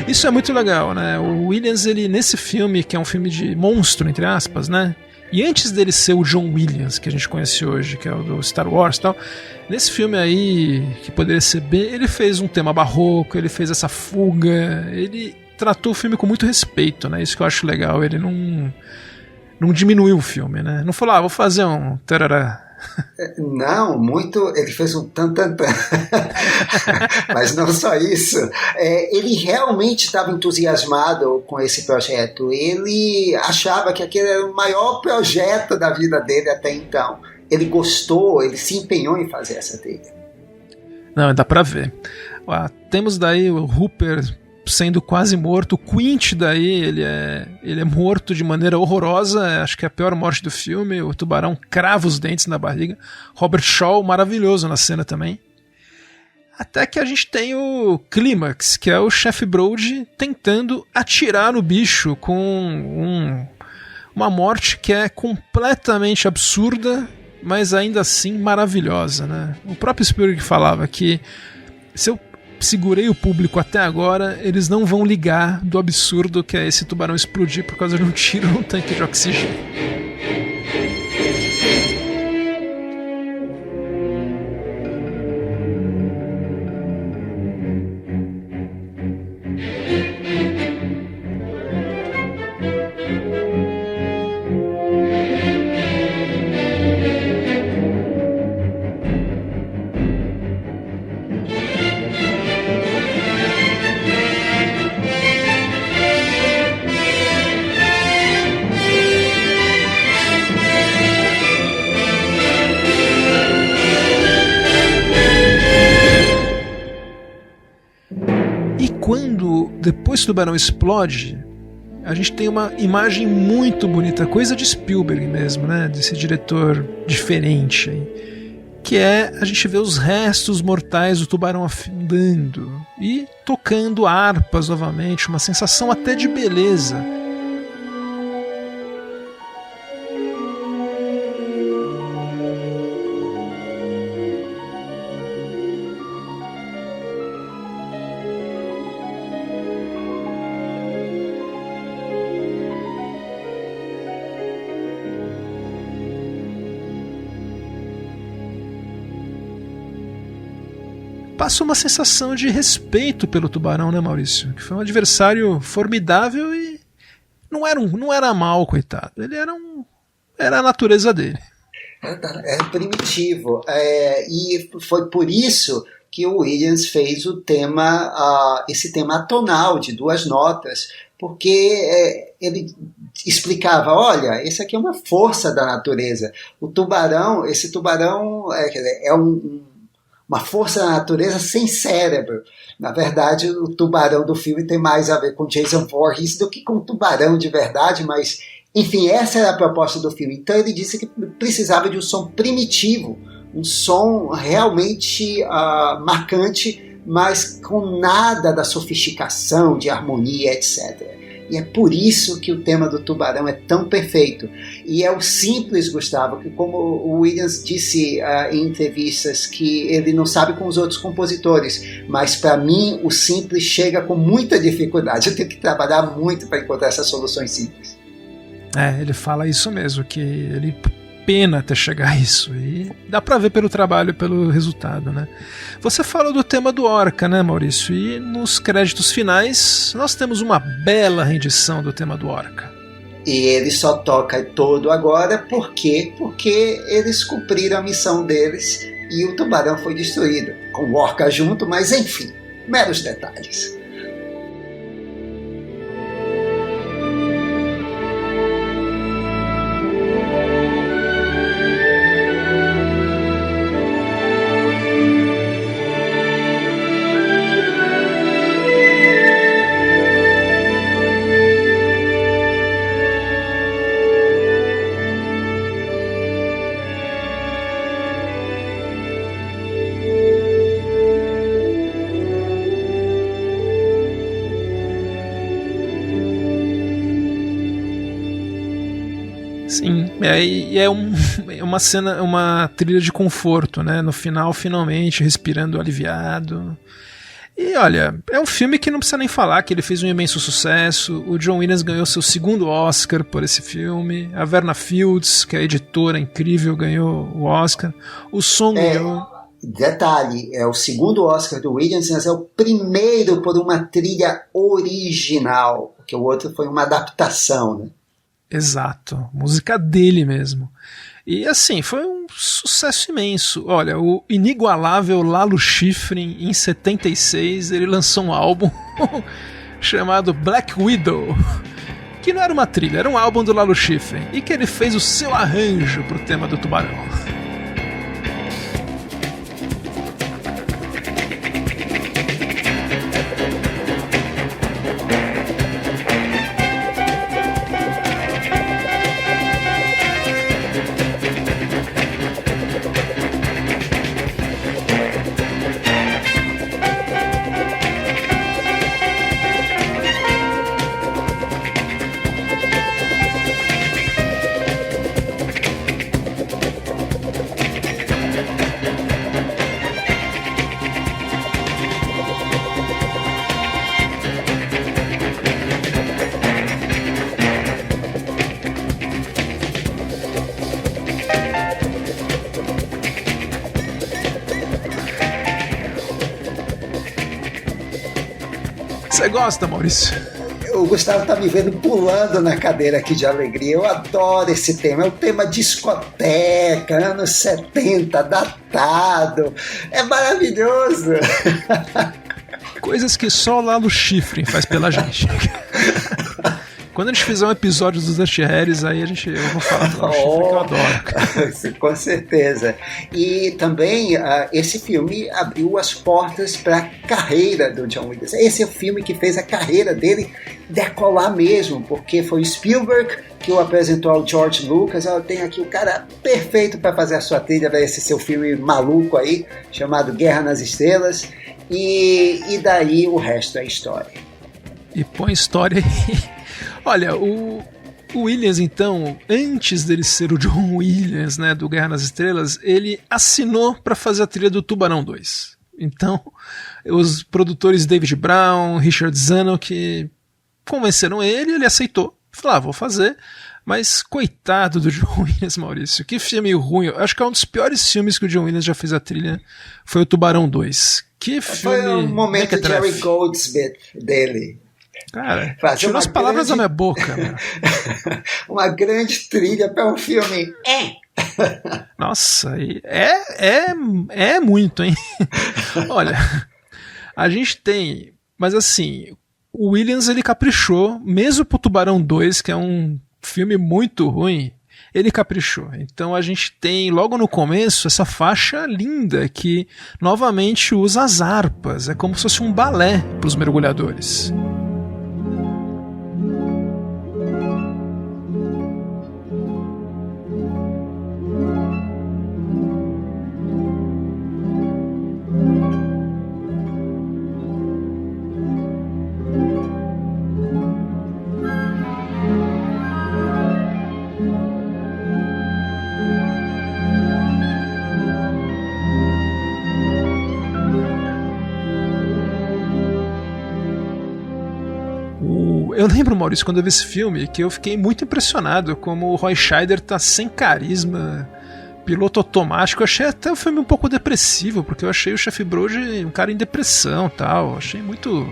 Isso é muito legal, né? O Williams, ele nesse filme, que é um filme de monstro, entre aspas, né? E antes dele ser o John Williams, que a gente conhece hoje, que é o do Star Wars e tal, nesse filme aí, que poderia ser bem, ele fez um tema barroco, ele fez essa fuga, ele tratou o filme com muito respeito, né? Isso que eu acho legal, ele não diminuiu o filme, né? Não falou, vou fazer um tarará. Não, muito. Ele fez um tan. Mas não só isso. Ele realmente estava entusiasmado com esse projeto. Ele achava que aquele era o maior projeto da vida dele até então. Ele gostou, ele se empenhou em fazer essa trilha. Não, dá pra ver. Temos daí o Hooper sendo quase morto. O Quint daí, ele é morto de maneira horrorosa, acho que é a pior morte do filme. O tubarão crava os dentes na barriga. Robert Shaw, maravilhoso na cena também. Até que a gente tem o clímax, que é o Chef Brody tentando atirar no bicho com uma morte que é completamente absurda, mas ainda assim maravilhosa, né? O próprio Spielberg falava que se eu segurei o público até agora, eles não vão ligar do absurdo que é esse tubarão explodir por causa de um tiro num tanque de oxigênio. Depois que o tubarão explode, a gente tem uma imagem muito bonita, coisa de Spielberg mesmo, né? Desse diretor diferente aí, que é a gente vê os restos mortais do tubarão afundando e tocando harpas novamente, uma sensação até de beleza. Passa uma sensação de respeito pelo tubarão, né, Maurício? Que foi um adversário formidável e não era mal, coitado. Ele era a natureza dele. É primitivo. E foi por isso que o Williams fez o tema, esse tema atonal de 2 notas, porque ele explicava, olha, isso aqui é uma força da natureza. Esse tubarão é uma força da natureza sem cérebro. Na verdade, o tubarão do filme tem mais a ver com Jason Voorhees do que com o tubarão de verdade, mas, enfim, essa era a proposta do filme. Então ele disse que precisava de um som primitivo, um som realmente marcante, mas com nada da sofisticação, de harmonia, etc. E é por isso que o tema do tubarão é tão perfeito. E é o simples, Gustavo, que como o Williams disse em entrevistas, que ele não sabe com os outros compositores, mas para mim o simples chega com muita dificuldade. Eu tenho que trabalhar muito para encontrar essas soluções simples. Ele fala isso mesmo, que ele pena até chegar a isso, e dá pra ver pelo trabalho e pelo resultado, né? Você falou do tema do Orca, né, Maurício? E nos créditos finais nós temos uma bela rendição do tema do Orca. E ele só toca todo agora porque eles cumpriram a missão deles e o tubarão foi destruído, com o Orca junto, mas enfim, meros detalhes. É uma cena, uma trilha de conforto, né? No final, finalmente, respirando aliviado. E olha, é um filme que não precisa nem falar que ele fez um imenso sucesso. O John Williams ganhou seu segundo Oscar por esse filme. A Verna Fields, que é a editora incrível, ganhou o Oscar. O som ganhou. Detalhe, é o segundo Oscar do Williams, mas é o primeiro por uma trilha original, porque o outro foi uma adaptação, né? Exato, música dele mesmo. E assim, foi um sucesso imenso. Olha, o inigualável Lalo Schifrin, em 76, ele lançou um álbum chamado Black Widow, que não era uma trilha, era um álbum do Lalo Schifrin, e que ele fez o seu arranjo pro tema do Tubarão. Você gosta, Maurício? O Gustavo tá me vendo pulando na cadeira aqui de alegria. Eu adoro esse tema. É um tema discoteca, anos 70, datado. É maravilhoso. Coisas que só o Lalo Schifrin faz pela gente. Quando a gente fizer um episódio dos Dirty Harrys, aí eu vou falar do Lalo Schifrin, que eu adoro. Com certeza. E também esse filme abriu as portas para a carreira do John Williams. Esse é o filme que fez a carreira dele decolar mesmo, porque foi Spielberg que o apresentou ao George Lucas. Tem aqui o cara perfeito para fazer a sua trilha para esse seu filme maluco aí, chamado Guerra nas Estrelas. E daí o resto é história. E põe história aí. Olha, o Williams, então, antes dele ser o John Williams, né, do Guerra nas Estrelas, ele assinou para fazer a trilha do Tubarão 2. Então, os produtores David Brown, Richard Zanuck convenceram ele aceitou. Falou, vou fazer. Mas coitado do John Williams, Maurício, que filme ruim. Eu acho que é um dos piores filmes que o John Williams já fez a trilha, foi o Tubarão 2. Que filme... Foi um momento de Jerry Goldsmith dele. Cara, tirou as palavras da minha boca. Meu. Uma grande trilha para um filme. Nossa, é muito, hein? Olha, a gente tem... Mas assim, o Williams, ele caprichou, mesmo pro Tubarão 2, que é um filme muito ruim, ele caprichou. Então a gente tem, logo no começo, essa faixa linda que novamente usa as harpas. É como se fosse um balé para os mergulhadores. Eu lembro, Maurício, quando eu vi esse filme, que eu fiquei muito impressionado como o Roy Scheider tá sem carisma, piloto automático. Eu achei até o filme um pouco depressivo, porque eu achei o Chef Brody um cara em depressão e tal. Eu achei muito,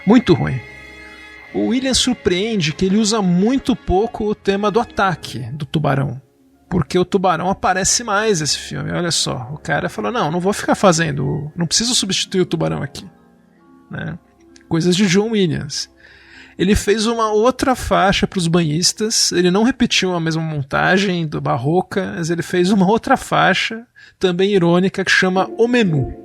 muito ruim. O Williams surpreende que ele usa muito pouco o tema do ataque do tubarão, porque o tubarão aparece mais nesse filme. Olha só, o cara falou, não vou ficar fazendo, não preciso substituir o tubarão aqui, né? Coisas de John Williams. Ele fez uma outra faixa para os banhistas, ele não repetiu a mesma montagem do Barroca, mas ele fez uma outra faixa, também irônica, que chama O Menu.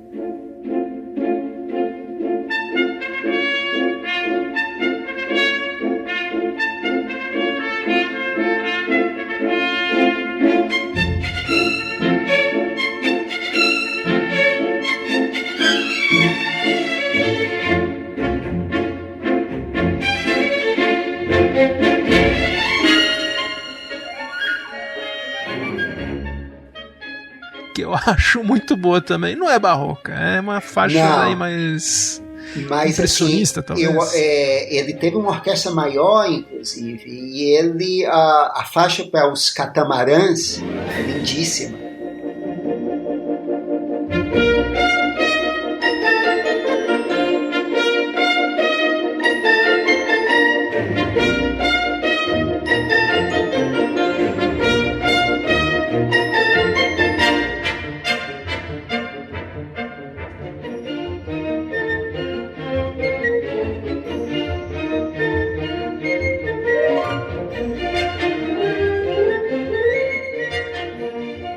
acho muito boa também. Não é barroca, é uma faixa aí mais impressionista, assim, talvez. Ele teve uma orquestra maior, inclusive, e a faixa para os catamarãs é lindíssima.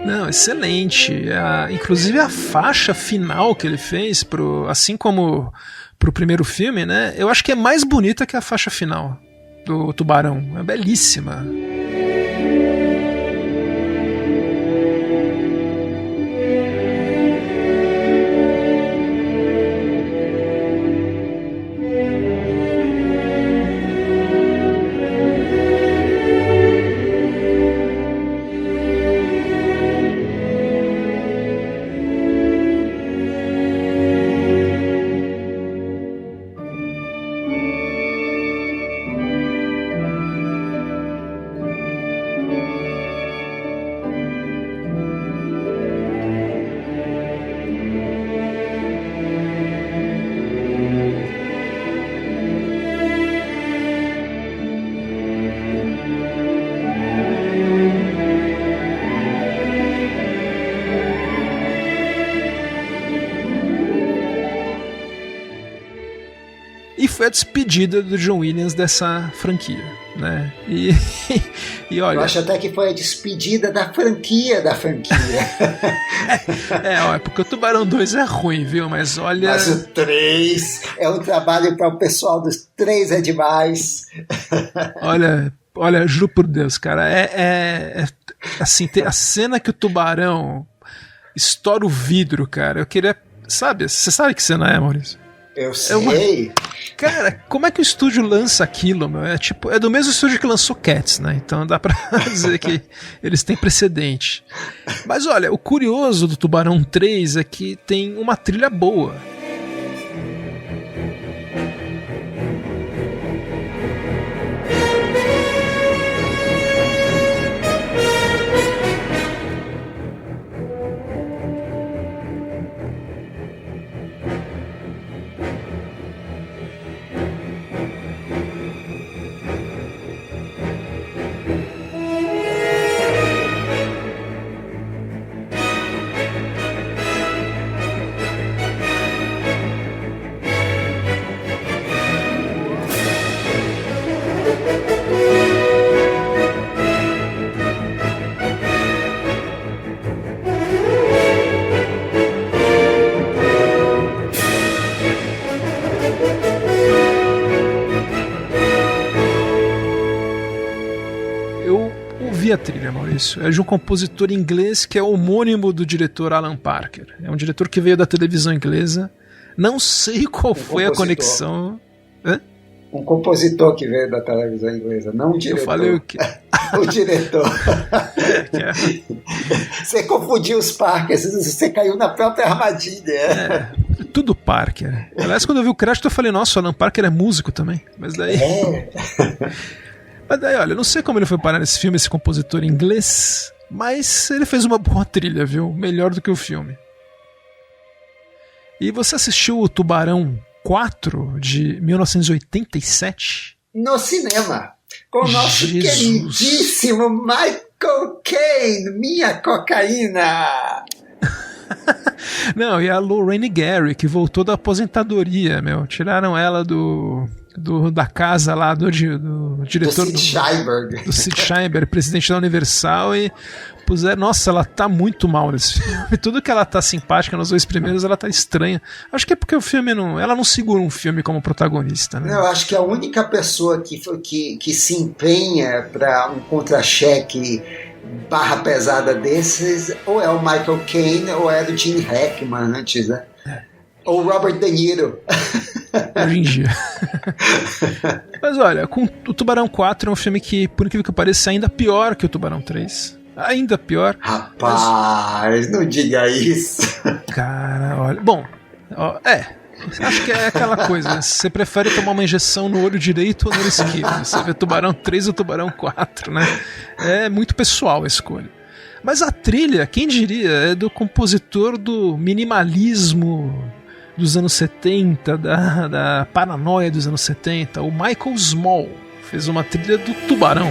Não, excelente. Inclusive a faixa final que ele fez, assim como pro primeiro filme, né? Eu acho que é mais bonita que a faixa final do Tubarão. É belíssima. E foi a despedida do John Williams dessa franquia, né? E olha... Eu acho até que foi a despedida da franquia da franquia. É porque o Tubarão 2 é ruim, viu? Mas olha... Mas o 3 é um trabalho para o pessoal dos 3 é demais. Olha, juro por Deus, cara, assim, tem a cena que o tubarão estoura o vidro, cara, eu queria... Você sabe que cena é, Maurício? Eu sei. Cara, como é que o estúdio lança aquilo, meu? É do mesmo estúdio que lançou Cats, né? Então dá pra dizer que eles têm precedente. Mas olha, o curioso do Tubarão 3 é que tem uma trilha boa. A trilha, Maurício, é de um compositor inglês que é homônimo do diretor Alan Parker. É um diretor que veio da televisão inglesa. Não sei qual foi a conexão. Hã? Um compositor que veio da televisão inglesa, não um diretor. Eu falei o quê? O diretor. Você confundiu os Parkers, você caiu na própria armadilha. Tudo Parker. Aliás, quando eu vi o crédito, eu falei, nossa, o Alan Parker é músico também. Mas daí. Mas daí, olha, eu não sei como ele foi parar nesse filme, esse compositor inglês, mas ele fez uma boa trilha, viu? Melhor do que o filme. E você assistiu o Tubarão 4 de 1987? No cinema, com o nosso queridíssimo Michael Caine, minha cocaína! Não, e a Lorraine Gary, que voltou da aposentadoria, meu. Tiraram ela da casa lá do diretor do Sid Sheinberg. Do Sid Sheinberg, presidente da Universal, e puseram, nossa, ela tá muito mal nesse filme. Tudo que ela tá simpática nos 2 primeiros, ela tá estranha. Acho que é porque o filme ela não segura um filme como protagonista, né? Eu acho que a única pessoa que se empenha para um contra-cheque barra pesada desses, ou é o Michael Caine ou é o Gene Hackman antes, né? Ou Robert De Niro. Hoje em dia. Mas olha, o Tubarão 4 é um filme que, por incrível que pareça, é ainda pior que o Tubarão 3. ainda pior. Rapaz, não diga isso. Cara, olha, bom, acho que é aquela coisa, né? Você prefere tomar uma injeção no olho direito ou no olho esquerdo? Você vê Tubarão 3 ou Tubarão 4, né? É muito pessoal a escolha. Mas a trilha, quem diria, é do compositor do minimalismo dos anos 70, da paranoia dos anos 70, o Michael Small. Fez uma trilha do Tubarão.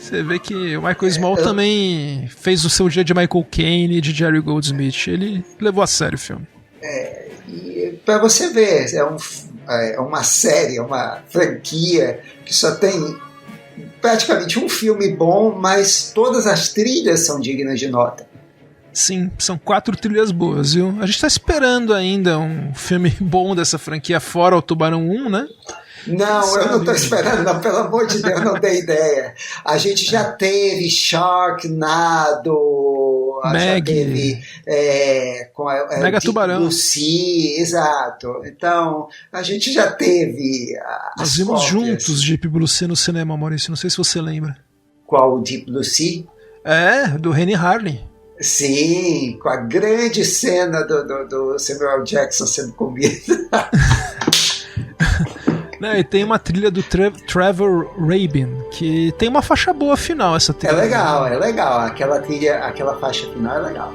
Você vê que o Michael Small também fez o seu dia de Michael Caine e de Jerry Goldsmith. Ele levou a sério o filme. E para você ver, é uma série, é uma franquia que só tem praticamente um filme bom, mas todas as trilhas são dignas de nota. Sim, são 4 trilhas boas, viu? A gente tá esperando ainda um filme bom dessa franquia fora o Tubarão 1, né? Não, eu não estou esperando, não, pelo amor de Deus, não dei ideia. A gente já teve Sharknado, já teve Mega Tubarão. Lucy, exato. Então, a gente já teve Nós vimos juntos Deep Blue Sea no cinema, Maurício, não sei se você lembra. Qual o Deep Blue Sea? Do Rennie Harlin. Sim, com a grande cena do Samuel Jackson sendo comido. Não, e tem uma trilha do Trevor Rabin, que tem uma faixa boa final, essa trilha. É legal. Aquela faixa final é legal.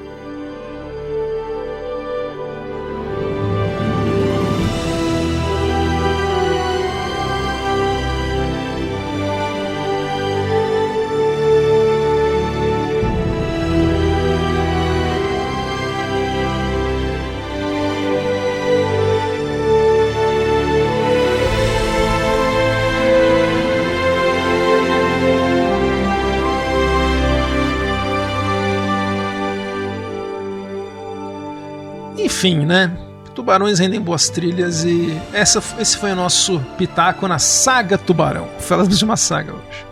Enfim, né? Tubarões rendem boas trilhas e esse foi o nosso pitaco na saga Tubarão. Falamos de uma saga hoje.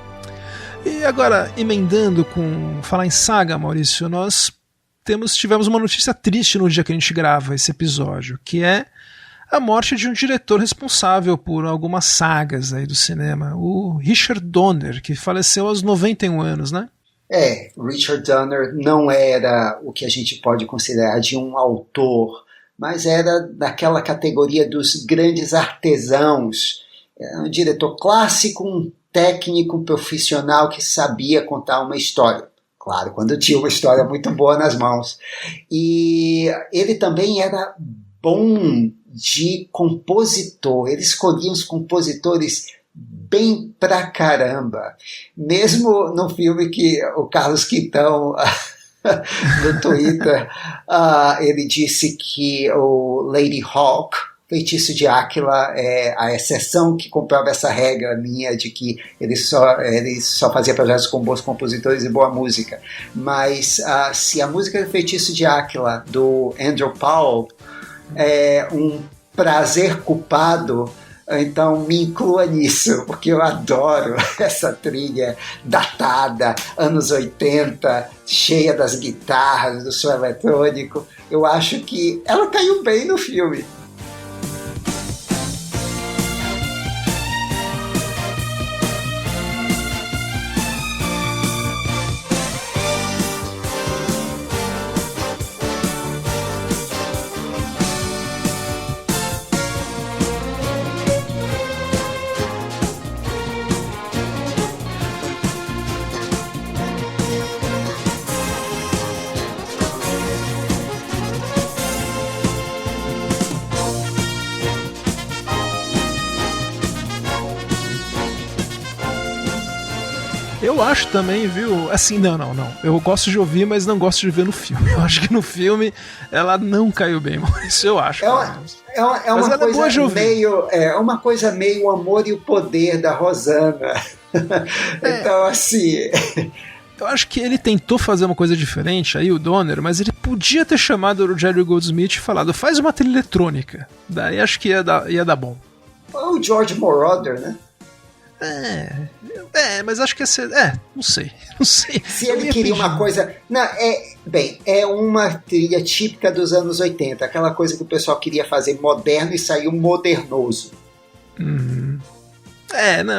E agora, emendando com falar em saga, Maurício, nós tivemos uma notícia triste no dia que a gente grava esse episódio, que é a morte de um diretor responsável por algumas sagas aí do cinema, o Richard Donner, que faleceu aos 91 anos, né? Richard Donner não era o que a gente pode considerar de um autor, mas era daquela categoria dos grandes artesãos. Era um diretor clássico, um técnico, um profissional que sabia contar uma história. Claro, quando tinha uma história muito boa nas mãos. E ele também era bom de compositor. Ele escolhia os compositores bem pra caramba. Mesmo no filme que o Carlos Quintão no Twitter ele disse que o Lady Hawk, Feitiço de Áquila, é a exceção que comprova essa regra minha de que ele só fazia projetos com bons compositores e boa música. Mas se a música do Feitiço de Áquila do Andrew Powell é um prazer culpado, então me inclua nisso, porque eu adoro essa trilha datada, anos 80, cheia das guitarras, do som eletrônico. Eu acho que ela caiu bem no filme. Eu acho também, viu? Assim, não. Eu gosto de ouvir, mas não gosto de ver no filme. Eu acho que no filme ela não caiu bem, isso eu acho. É uma coisa meio o amor e o poder da Rosanna. Então, assim. Eu acho que ele tentou fazer uma coisa diferente, aí o Donner, mas ele podia ter chamado o Jerry Goldsmith e falado, faz uma trilha eletrônica. Daí acho que ia dar bom. Ou o George Moroder, né? Mas acho que ia ser. Não sei. Se ele queria uma coisa. Não, é uma trilha típica dos anos 80, aquela coisa que o pessoal queria fazer moderno e saiu modernoso.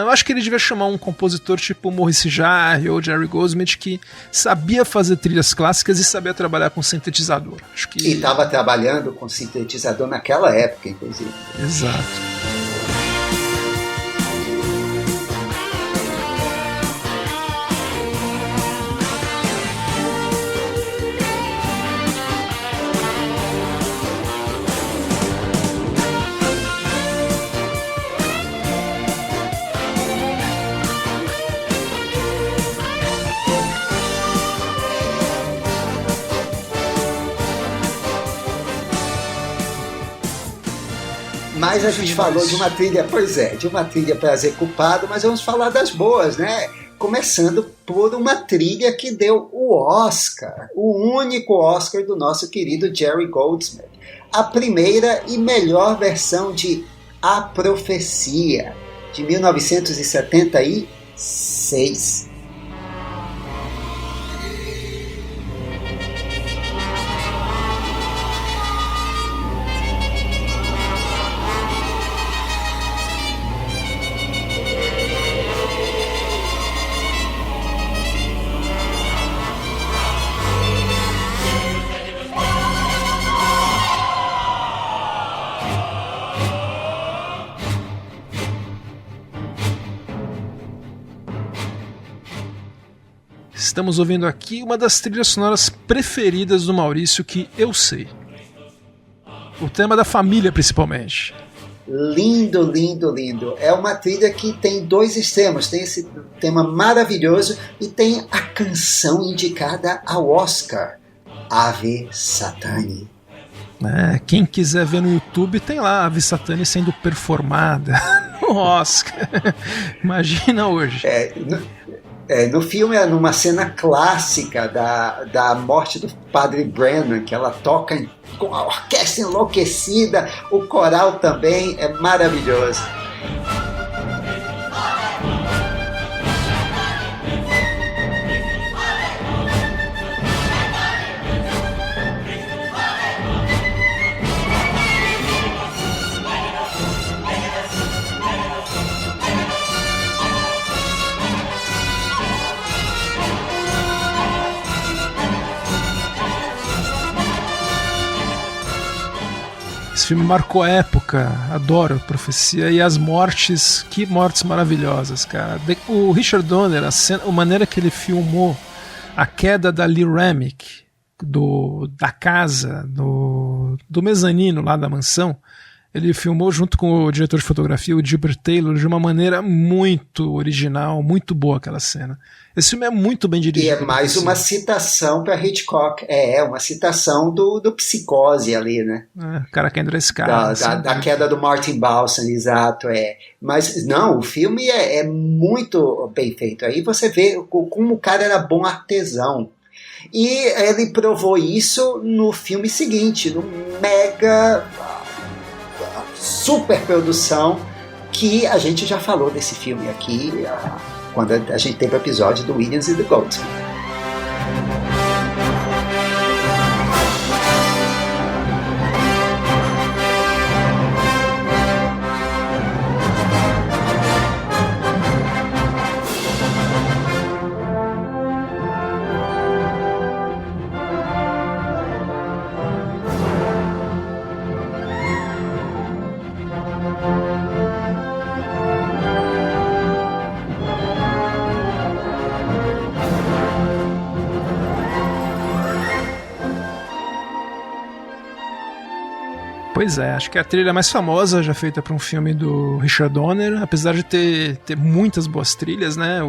Eu acho que ele devia chamar um compositor tipo Maurice Jarre ou Jerry Goldsmith que sabia fazer trilhas clássicas e sabia trabalhar com sintetizador. E estava trabalhando com sintetizador naquela época, inclusive. Exato. Mas a gente falou de uma trilha, de uma trilha prazer culpado, mas vamos falar das boas, né? Começando por uma trilha que deu o Oscar, o único Oscar do nosso querido Jerry Goldsmith. A primeira e melhor versão de A Profecia, de 1976. Estamos ouvindo aqui uma das trilhas sonoras preferidas do Maurício que eu sei. O tema da família, principalmente. Lindo, lindo, lindo. É uma trilha que tem dois extremos. Tem esse tema maravilhoso e tem a canção indicada ao Oscar, Ave Satani. Quem quiser ver no YouTube, tem lá a Ave Satani sendo performada no Oscar. Imagina hoje. No filme, é numa cena clássica da morte do Padre Brennan, que ela toca com a orquestra enlouquecida, o coral também é maravilhoso. Esse filme marcou época, adoro a Profecia e as mortes, que mortes maravilhosas, cara. O Richard Donner, a maneira que ele filmou a queda da Lee Remick da casa, do mezanino lá da mansão, ele filmou junto com o diretor de fotografia, o Gilbert Taylor, de uma maneira muito original, muito boa aquela cena. Esse filme é muito bem dirigido. E é mais uma citação para Hitchcock. Uma citação do Psicose ali, né? O cara que entra esse cara. Da queda do Martin Balsam, exato. Mas não, o filme é muito bem feito. Aí você vê como o cara era bom artesão. E ele provou isso no filme seguinte, no mega super produção, que a gente já falou desse filme aqui quando a gente teve o episódio do Williams e do Goldsmith. Pois é, acho que a trilha mais famosa já feita para um filme do Richard Donner, apesar de ter muitas boas trilhas, né?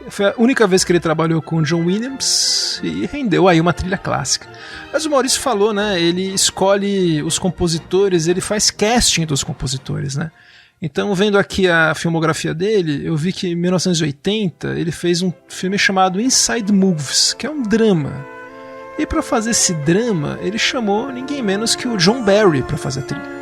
Foi a única vez que ele trabalhou com John Williams e rendeu aí uma trilha clássica. Mas o Maurício falou, né? Ele escolhe os compositores, ele faz casting dos compositores, né? Então, vendo aqui a filmografia dele, eu vi que em 1980 ele fez um filme chamado Inside Moves, que é um drama. E para fazer esse drama, ele chamou ninguém menos que o John Barry para fazer a trilha.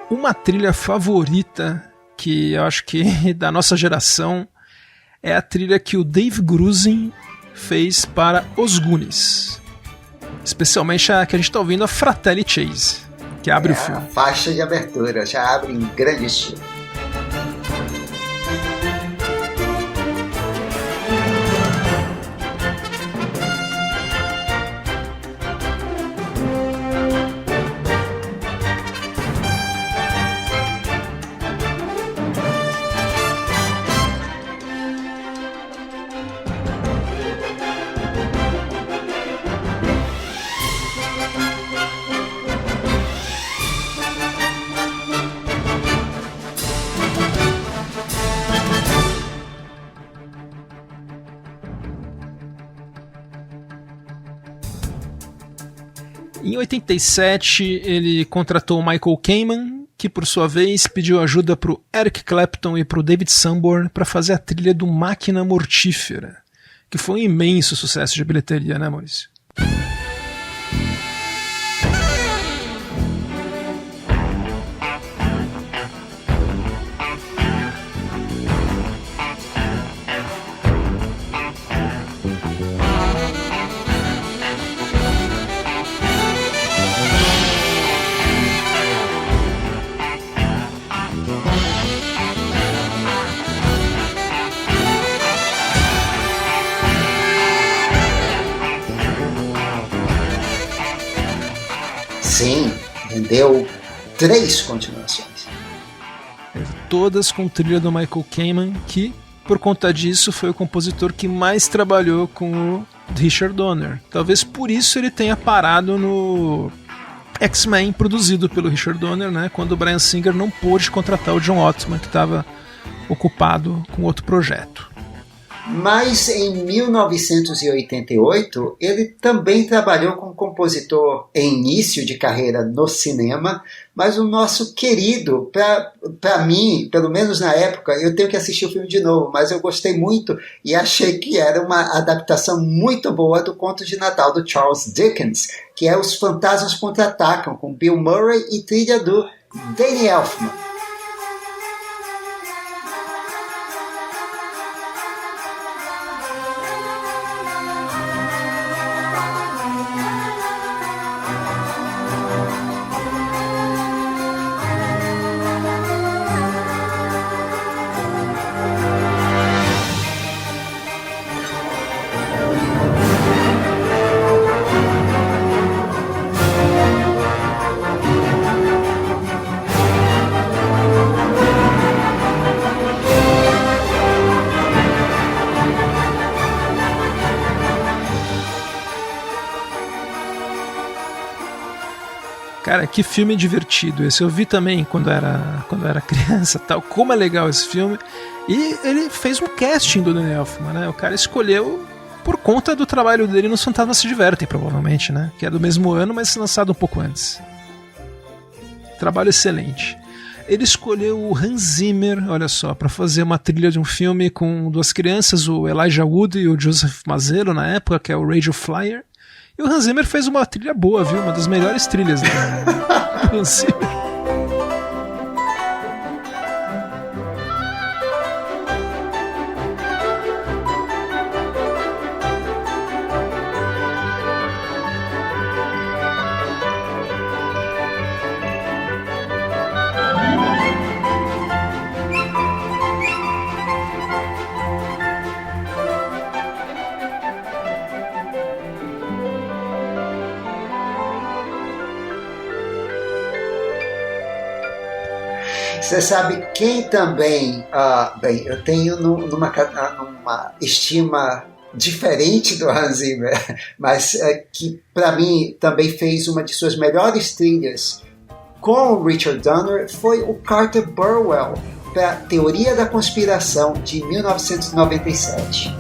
Uma trilha favorita que eu acho que da nossa geração é a trilha que o Dave Grusin fez para Os Goonies. Especialmente a que a gente está ouvindo, a Fratelli Chase, que abre o filme. A faixa de abertura, já abre em grande estilo. Em 87, ele contratou o Michael Kamen, que por sua vez pediu ajuda para o Eric Clapton e para o David Sanborn para fazer a trilha do Máquina Mortífera, que foi um imenso sucesso de bilheteria, né, Maurício? Sim, rendeu 3 continuações. Todas com trilha do Michael Kamen, que, por conta disso, foi o compositor que mais trabalhou com o Richard Donner. Talvez por isso ele tenha parado no X-Men, produzido pelo Richard Donner, né, quando o Bryan Singer não pôde contratar o John Ottman, que estava ocupado com outro projeto. Mas em 1988 ele também trabalhou como compositor em início de carreira no cinema, mas o nosso querido, para mim, pelo menos na época, eu tenho que assistir o filme de novo, mas eu gostei muito e achei que era uma adaptação muito boa do conto de Natal do Charles Dickens, que é Os Fantasmas Contra-Atacam, com Bill Murray e trilha do Danny Elfman. Cara, que filme divertido esse. Eu vi também quando era criança, tal. Como é legal esse filme. E ele fez um casting do Danny Elfman, né? O cara escolheu por conta do trabalho dele nos Fantasmas Se Divertem, provavelmente, né? Que é do mesmo ano, mas lançado um pouco antes. Trabalho excelente. Ele escolheu o Hans Zimmer, olha só, para fazer uma trilha de um filme com 2 crianças, o Elijah Wood e o Joseph Mazzello, na época, que é o Radio Flyer. E o Hans Zimmer fez uma trilha boa, viu? Uma das melhores trilhas do Hans Zimmer. Você sabe quem também, bem, eu tenho numa estima diferente do Hans Zimmer, mas que para mim também fez uma de suas melhores trilhas com o Richard Donner, foi o Carter Burwell, da Teoria da Conspiração, de 1997.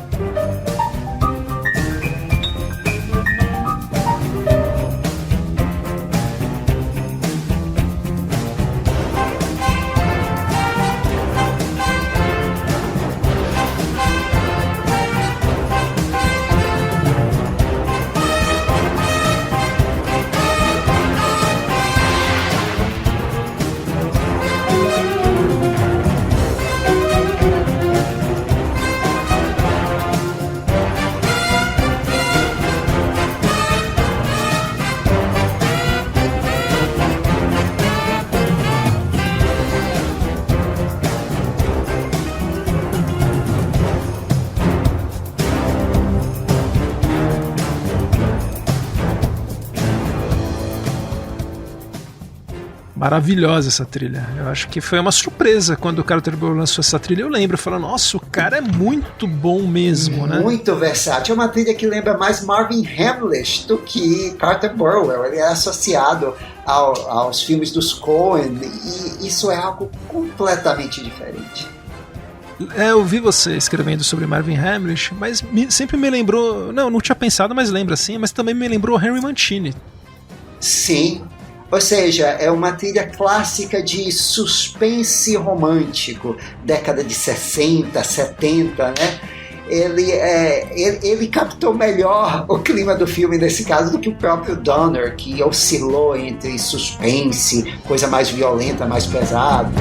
Maravilhosa essa trilha. Eu acho que foi uma surpresa quando o Carter Burwell lançou essa trilha. Eu lembro, falando, nossa, o cara é muito bom mesmo, né? Muito versátil. É uma trilha que lembra mais Marvin Hamlish do que Carter Burwell. Ele é associado aos filmes dos Coen e isso é algo completamente diferente. Eu vi você escrevendo sobre Marvin Hamlish, mas sempre me lembrou... Não tinha pensado, mas lembra assim, mas também me lembrou Henry Mancini. Sim. Ou seja, é uma trilha clássica de suspense romântico, década de 60, 70, né? Ele captou melhor o clima do filme nesse caso do que o próprio Donner, que oscilou entre suspense, coisa mais violenta, mais pesada.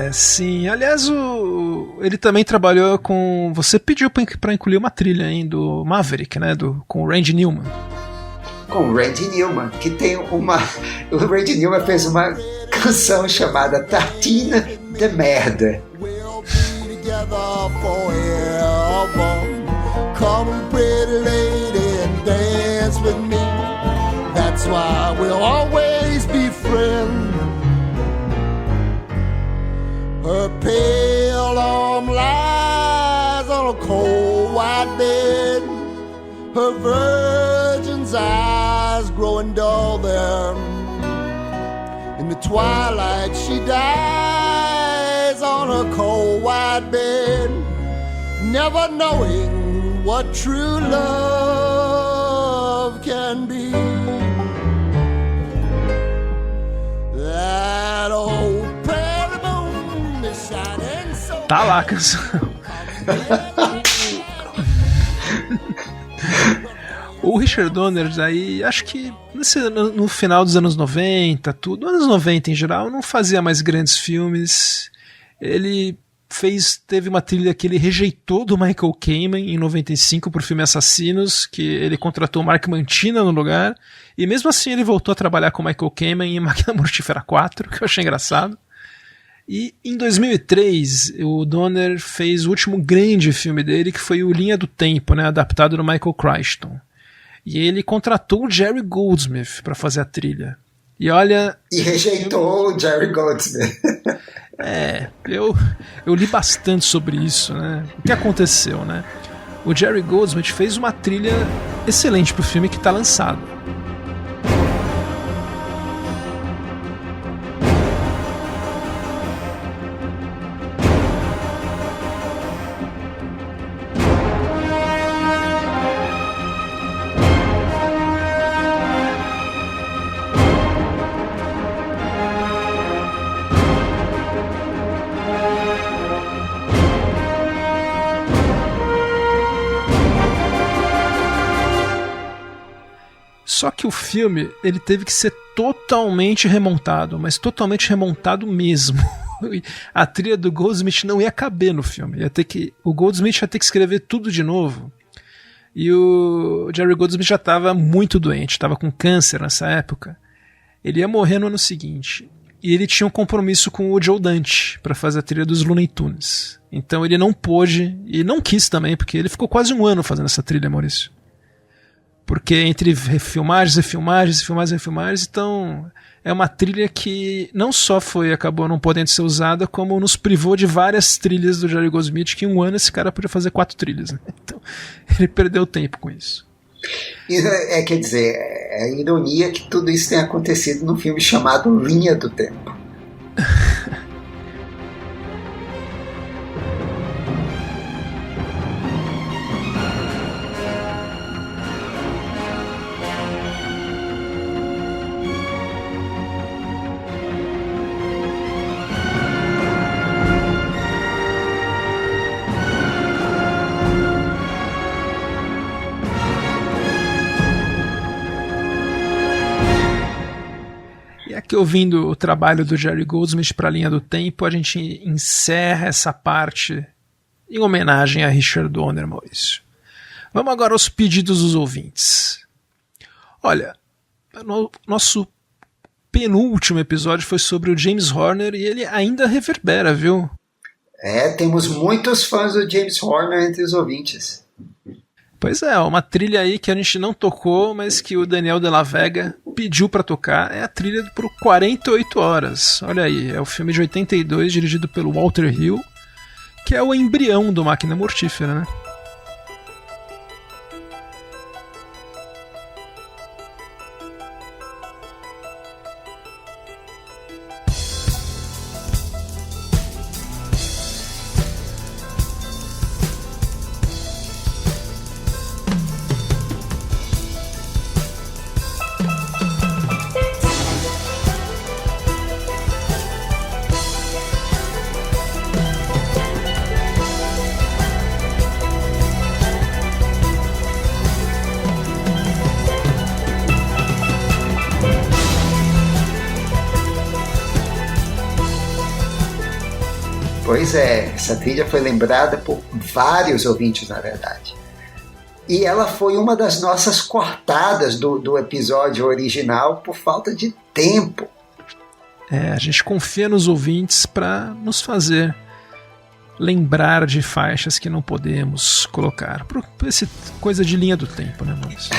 Sim, aliás, ele também trabalhou com... Você pediu pra incluir uma trilha aí do Maverick, né? Com o Randy Newman. Com o Randy Newman, que tem uma... O Randy Newman fez uma canção chamada Tartina de Merda. Come pretty lady and dance with me. That's why we'll always be friends. Her pale arm lies on a cold white bed. Her virgin's eyes growing dull there. In the twilight she dies on a cold white bed, never knowing what true love can be. That old prairie moon is shining so... Tá lá a canção. O Richard Donner, aí, acho que no final dos anos 90, anos 90 em geral, não fazia mais grandes filmes. Ele teve uma trilha que ele rejeitou do Michael Kamen em 95 pro filme Assassinos, que ele contratou Mark Mantina no lugar, e mesmo assim ele voltou a trabalhar com Michael Kamen em Máquina Mortífera 4, que eu achei engraçado. E em 2003 o Donner fez o último grande filme dele, que foi o Linha do Tempo, né, adaptado do Michael Crichton. E ele contratou o Jerry Goldsmith para fazer a trilha. E olha... E rejeitou o Jerry Goldsmith. Eu li bastante sobre isso, né? O que aconteceu, né? O Jerry Goldsmith fez uma trilha excelente pro filme que está lançado. Só que o filme, ele teve que ser totalmente remontado, mas totalmente remontado mesmo. A trilha do Goldsmith não ia caber no filme. O Goldsmith ia ter que escrever tudo de novo. E o Jerry Goldsmith já estava muito doente, estava com câncer nessa época. Ele ia morrer no ano seguinte. E ele tinha um compromisso com o Joe Dante para fazer a trilha dos Looney Tunes. Então ele não pôde, e não quis também, porque ele ficou quase um ano fazendo essa trilha, Maurício. Porque entre refilmagens, então é uma trilha que não só acabou não podendo ser usada, como nos privou de várias trilhas do Jerry Goldsmith, que em um ano esse cara podia fazer 4 trilhas. Né? Então ele perdeu tempo com isso. Quer dizer, é ironia que tudo isso tenha acontecido num filme chamado Linha do Tempo. Que ouvindo o trabalho do Jerry Goldsmith para a Linha do Tempo, a gente encerra essa parte em homenagem a Richard Donner, Maurício. Vamos agora aos pedidos dos ouvintes. Olha, nosso penúltimo episódio foi sobre o James Horner e ele ainda reverbera, viu? Temos muitos fãs do James Horner entre os ouvintes. Pois é, uma trilha aí que a gente não tocou, mas que o Daniel de la Vega pediu para tocar, é a trilha por 48 horas. Olha aí, é o filme de 82, dirigido pelo Walter Hill, que é o embrião do Máquina Mortífera, né? Pois é, essa trilha foi lembrada por vários ouvintes, na verdade. E ela foi uma das nossas cortadas do episódio original por falta de tempo. A gente confia nos ouvintes para nos fazer lembrar de faixas que não podemos colocar. Por essa coisa de linha do tempo, né, Maurício?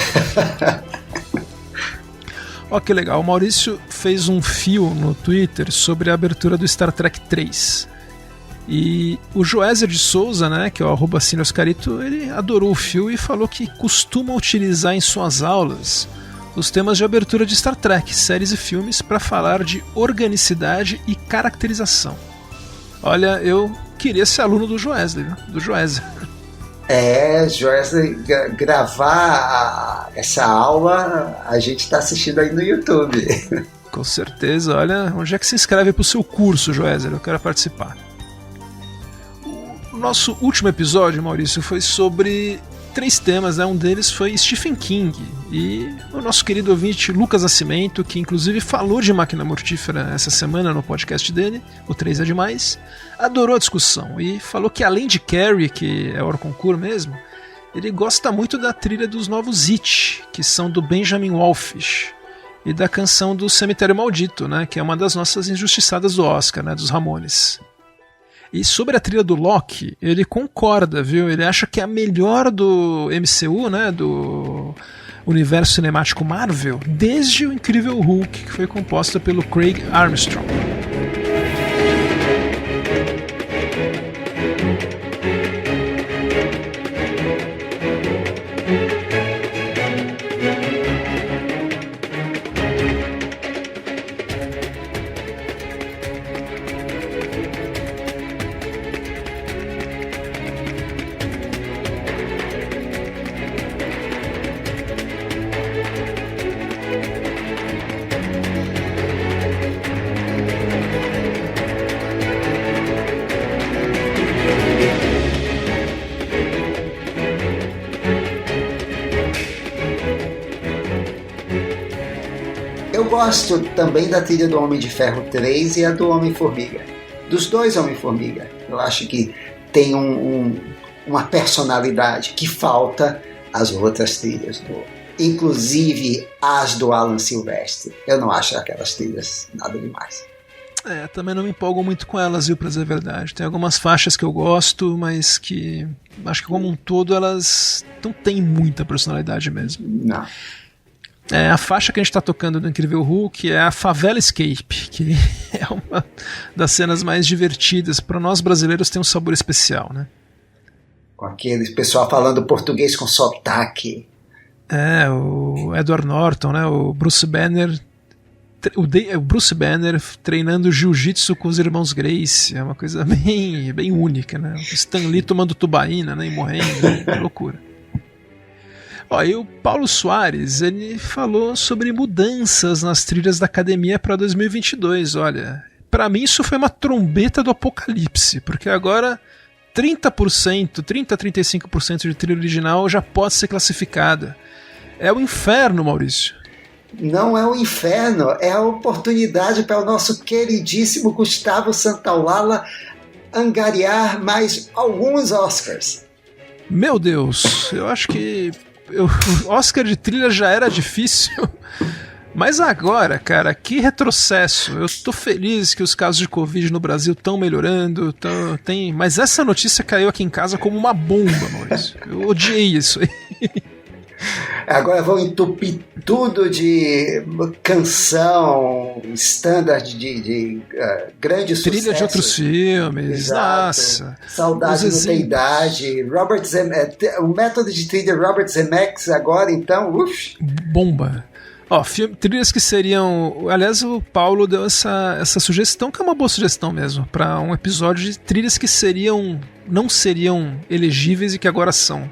Ó, que legal. O Maurício fez um fio no Twitter sobre a abertura do Star Trek 3. E o Joézer de Souza, né, que é o @cineoscarito, ele adorou o fio e falou que costuma utilizar em suas aulas os temas de abertura de Star Trek, séries e filmes, para falar de organicidade e caracterização. Olha, eu queria ser aluno do Joézer, do Joézer. Joézer, gravar essa aula a gente está assistindo aí no YouTube. Com certeza, olha, onde é que se inscreve para o seu curso, Joézer? Eu quero participar. O nosso último episódio, Maurício, foi sobre 3 temas, né? Um deles foi Stephen King, e o nosso querido ouvinte Lucas Nascimento, que inclusive falou de Máquina Mortífera essa semana no podcast dele, o 3 é Demais, adorou a discussão e falou que além de Carrie, que é o concurso mesmo, ele gosta muito da trilha dos novos It, que são do Benjamin Wallfisch, e da canção do Cemitério Maldito, né? Que é uma das nossas injustiçadas do Oscar, né? Dos Ramones. E sobre a trilha do Loki, ele concorda, viu? Ele acha que é a melhor do MCU, né? Do universo cinemático Marvel, desde o Incrível Hulk, que foi composta pelo Craig Armstrong. gosto também da trilha do Homem de Ferro 3 e a do Homem-Formiga. Dos dois Homem-Formiga. Eu acho que tem uma personalidade que falta às outras trilhas, inclusive as do Alan Silvestre. Eu não acho aquelas trilhas nada demais. Também não me empolgo muito com elas, viu, pra dizer a verdade. Tem algumas faixas que eu gosto, mas que acho que como um todo elas não têm muita personalidade mesmo. Não. A faixa que a gente tá tocando do Incrível Hulk é a Favela Escape, que é uma das cenas mais divertidas. Para nós brasileiros tem um sabor especial, né? Com aquele pessoal falando português com sotaque. O Edward Norton, né? O Bruce Banner treinando jiu-jitsu com os irmãos Gracie. É uma coisa bem, bem única, né? O Stan Lee tomando tubaína, né? E morrendo, né? Que loucura. E o Paulo Soares, ele falou sobre mudanças nas trilhas da academia para 2022. Olha, para mim isso foi uma trombeta do apocalipse, porque agora 30%, 30 a 35% de trilha original já pode ser classificada. É o inferno, Maurício. Não é o inferno, é a oportunidade para o nosso queridíssimo Gustavo Santaolalla angariar mais alguns Oscars. Meu Deus, eu acho que o Oscar de trilha já era difícil, mas agora, cara, que retrocesso. Eu tô feliz que os casos de Covid no Brasil estão melhorando, mas essa notícia caiu aqui em casa como uma bomba, Maurício. Eu odiei isso aí. Agora vão entupir tudo de canção, standard de grandes sucessos. Trilha de outros filmes. Exato. Nossa. Saudade não tem idade. O método de trilha Robert Zemeckis agora, então, bomba. Trilhas que seriam... Aliás, o Paulo deu essa sugestão, que é uma boa sugestão mesmo, para um episódio de trilhas que não seriam elegíveis e que agora são.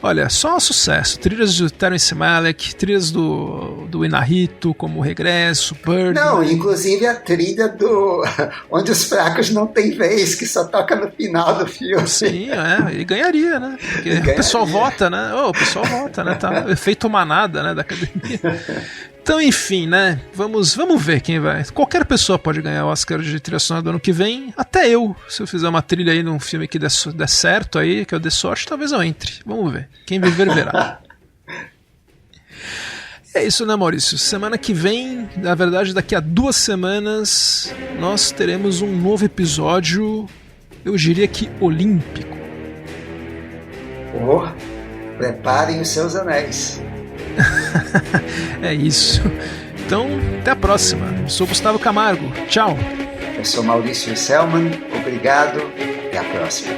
Olha, só sucesso. Trilhas do Terrence Malick, trilhas do Inarritu, como o Regresso, Bird. Não, inclusive a trilha do Onde os Fracos Não Têm Vez, que só toca no final do filme. Sim, e ganharia, né? Porque o pessoal vota, né? O pessoal vota, né? Tá efeito manada, né, da academia. Então, enfim, né? Vamos ver quem vai. Qualquer pessoa pode ganhar o Oscar de trilha sonora do ano que vem. Até eu. Se eu fizer uma trilha aí num filme que der certo aí, que eu dê sorte, talvez eu entre. Vamos ver. Quem viver, verá. É isso, né, Maurício? Semana que vem, na verdade, daqui a 2 semanas, nós teremos um novo episódio, eu diria que olímpico. Preparem os seus anéis. É isso. Então, até a próxima. Eu sou Gustavo Camargo. Tchau. Eu sou Maurício Selman. Obrigado e até a próxima.